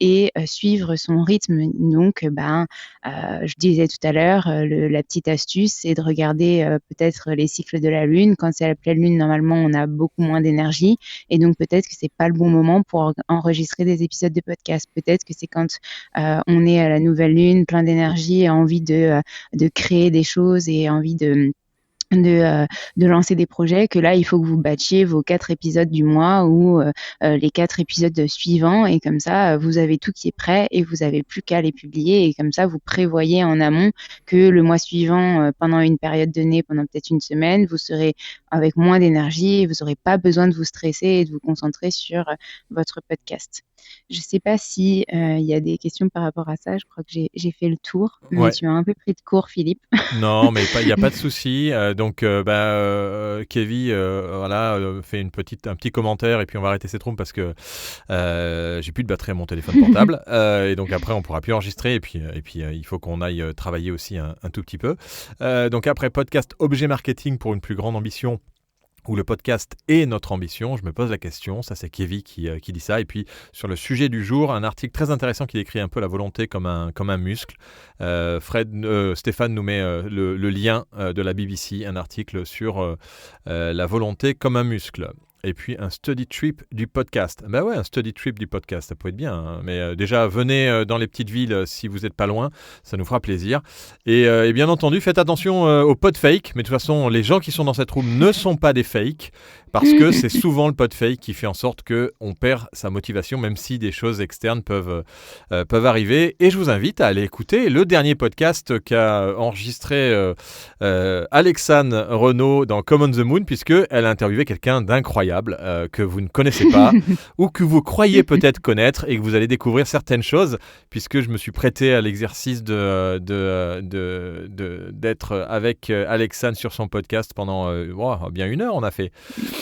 et suivre son rythme. Donc, je disais tout à l'heure, la petite astuce, c'est de regarder peut-être les cycles de la Lune. Quand c'est la pleine Lune, normalement, on a beaucoup moins d'énergie. Et donc, peut-être que c'est pas le bon moment pour enregistrer des épisodes de podcast. Peut-être que c'est quand on est à la nouvelle Lune, plein d'énergie, envie de créer des choses et envie de lancer des projets, que là, il faut que vous batchiez vos 4 épisodes du mois ou les 4 épisodes suivants, et comme ça, vous avez tout qui est prêt et vous avez plus qu'à les publier, et comme ça, vous prévoyez en amont que le mois suivant, pendant une période donnée, pendant peut-être une semaine, vous serez avec moins d'énergie et vous n'aurez pas besoin de vous stresser et de vous concentrer sur votre podcast. Je ne sais pas si y a des questions par rapport à ça. Je crois que j'ai fait le tour, mais Ouais. tu m'as un peu pris de court, Philippe. Non, mais il n'y a pas de souci. Donc, Kevin, fait un petit commentaire et puis on va arrêter cette room parce que j'ai plus de batterie à mon téléphone portable. Et donc après, on pourra plus enregistrer et puis il faut qu'on aille travailler aussi un tout petit peu. Donc après, podcast objet marketing pour une plus grande ambition, où le podcast est notre ambition, je me pose la question, ça c'est Kevin qui dit ça. Et puis sur le sujet du jour, un article très intéressant qui décrit un peu la volonté comme un muscle. Stéphane nous met le lien de la BBC, un article sur la volonté comme un muscle. Et puis un study trip du podcast. Un study trip du podcast, ça peut être bien. Hein. Mais déjà, venez dans les petites villes si vous n'êtes pas loin, ça nous fera plaisir. Et bien entendu, faites attention aux podfakes. Mais de toute façon, les gens qui sont dans cette room ne sont pas des fakes, parce que c'est souvent le podfake qui fait en sorte qu'on perd sa motivation, même si des choses externes peuvent arriver. Et je vous invite à aller écouter le dernier podcast qu'a enregistré Alexandre Renaud dans Come on the Moon, puisqu'elle a interviewé quelqu'un d'incroyable que vous ne connaissez pas ou que vous croyez peut-être connaître, et que vous allez découvrir certaines choses, puisque je me suis prêté à l'exercice d'être avec Alexandre sur son podcast pendant bien 1 heure on a fait.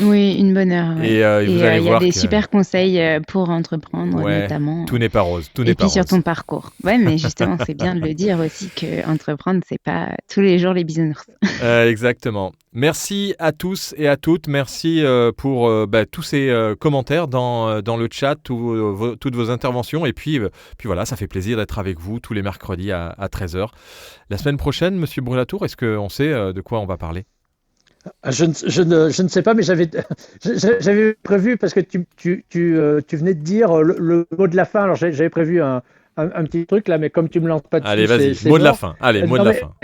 Oui, une bonne heure. Ouais. Et vous allez il y a voir des que... super conseils pour entreprendre, notamment. Tout n'est pas rose. Et puis sur ton parcours. Ouais, mais justement, c'est bien de le dire aussi que entreprendre, c'est pas tous les jours les bisounours. Exactement. Merci à tous et à toutes. Merci pour tous ces commentaires dans le chat, toutes vos interventions. Et puis voilà, ça fait plaisir d'être avec vous tous les mercredis à 13h. La semaine prochaine, Monsieur Brulatour, est-ce qu'on sait de quoi on va parler ? Je ne sais pas, mais j'avais prévu, parce que tu venais de dire le mot de la fin. Alors j'avais prévu un petit truc là, mais comme tu me lances pas dessus, allez, vas-y, mot de la fin. Allez, mot de la fin.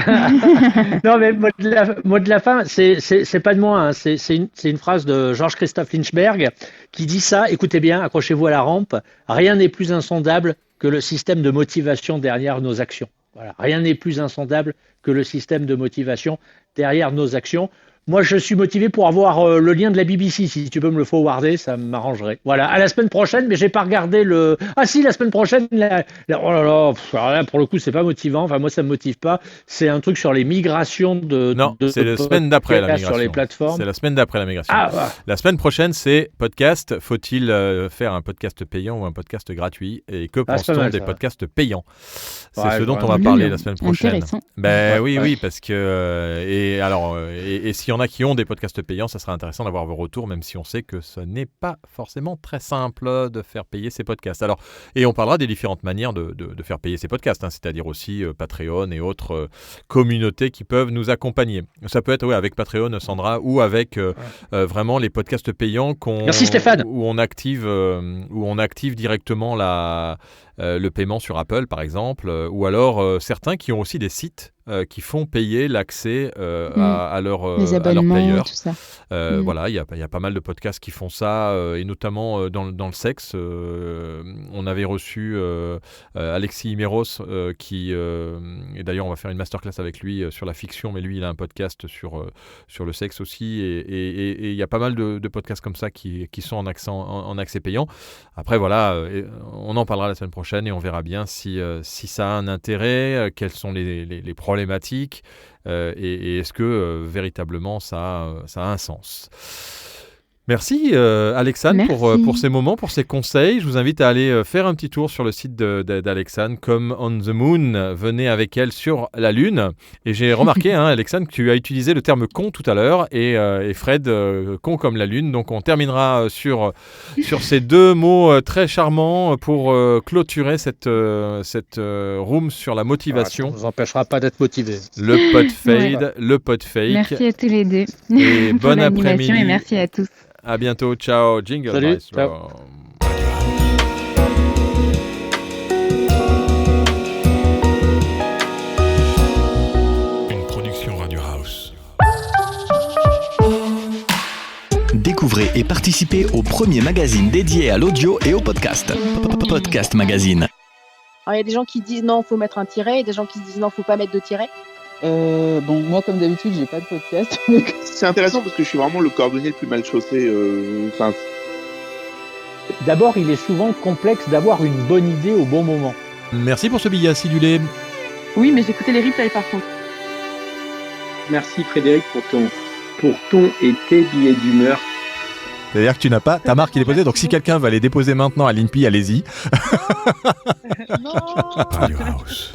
Non, mais mot de la fin, c'est pas de moi. Hein. C'est une phrase de Georges-Christophe Lynchberg qui dit ça. Écoutez bien, accrochez-vous à la rampe. Rien n'est plus insondable que le système de motivation derrière nos actions. Voilà. Rien n'est plus insondable que le système de motivation derrière nos actions. Moi, je suis motivé pour avoir le lien de la BBC. Si tu peux me le forwarder, ça m'arrangerait. Voilà, à la semaine prochaine, mais j'ai pas regardé le. Ah si, la semaine prochaine. Oh là là, alors là, pour le coup, c'est pas motivant. Enfin, moi, ça me motive pas. C'est un truc sur les migrations de. Non, c'est la semaine d'après la migration. Sur les plateformes. C'est la semaine d'après la migration. Ah, bah. La semaine prochaine, c'est podcast. Faut-il faire un podcast payant ou un podcast gratuit? Et que pense-t-on des podcasts payants? C'est ce dont on va parler la semaine prochaine. Intéressant. Ben oui, parce que et alors et s'il y en a qui ont des podcasts payants, ça sera intéressant d'avoir vos retours, même si on sait que ce n'est pas forcément très simple de faire payer ces podcasts. Alors, et on parlera des différentes manières de faire payer ces podcasts, hein, c'est-à-dire aussi Patreon et autres communautés qui peuvent nous accompagner. Ça peut être avec Patreon, Sandra, ou avec vraiment les podcasts payants Merci Stéphane. où on active directement le paiement sur Apple, par exemple, ou alors certains qui ont aussi des sites qui font payer l'accès à leur player. Tout ça. Voilà, il y a pas mal de podcasts qui font ça, et notamment dans le sexe. On avait reçu Alexis Imeros, et d'ailleurs on va faire une masterclass avec lui sur la fiction, mais lui il a un podcast sur le sexe aussi, et il y a pas mal de podcasts comme ça qui sont en accès payant. Après voilà, on en parlera la semaine prochaine et on verra bien si ça a un intérêt, quels sont les problématiques, et est-ce que véritablement ça a un sens. Merci Alexandre pour ces moments, pour ces conseils. Je vous invite à aller faire un petit tour sur le site d'Alexandre, comme On the Moon. Venez avec elle sur la Lune. Et j'ai remarqué, Alexandre, que tu as utilisé le terme con tout à l'heure, et Fred, con comme la Lune. Donc on terminera sur ces deux mots très charmants pour clôturer cette room sur la motivation. Ça ne vous empêchera pas d'être motivé. Le pod fade, le pod fake. Merci à tous les deux. Et bon après-midi. Et merci à tous. À bientôt, ciao, jingle. Salut, ciao. Une production Radio House. Découvrez et participez au premier magazine dédié à l'audio et au podcast. Podcast Magazine. Alors, il y a des gens qui disent non, faut mettre un tiret, et des gens qui disent non, faut pas mettre de tiret. Moi, comme d'habitude, j'ai pas de podcast. C'est intéressant parce que je suis vraiment le cordonnier le plus mal chaussé. D'abord, il est souvent complexe d'avoir une bonne idée au bon moment. Merci pour ce billet acidulé. Oui, mais j'écoutais les replays par contre. Merci Frédéric pour ton et tes billets d'humeur. C'est-à-dire que tu n'as pas ta marque qui est déposée, donc si quelqu'un va les déposer maintenant à l'INPI, allez-y. Non. Radio House.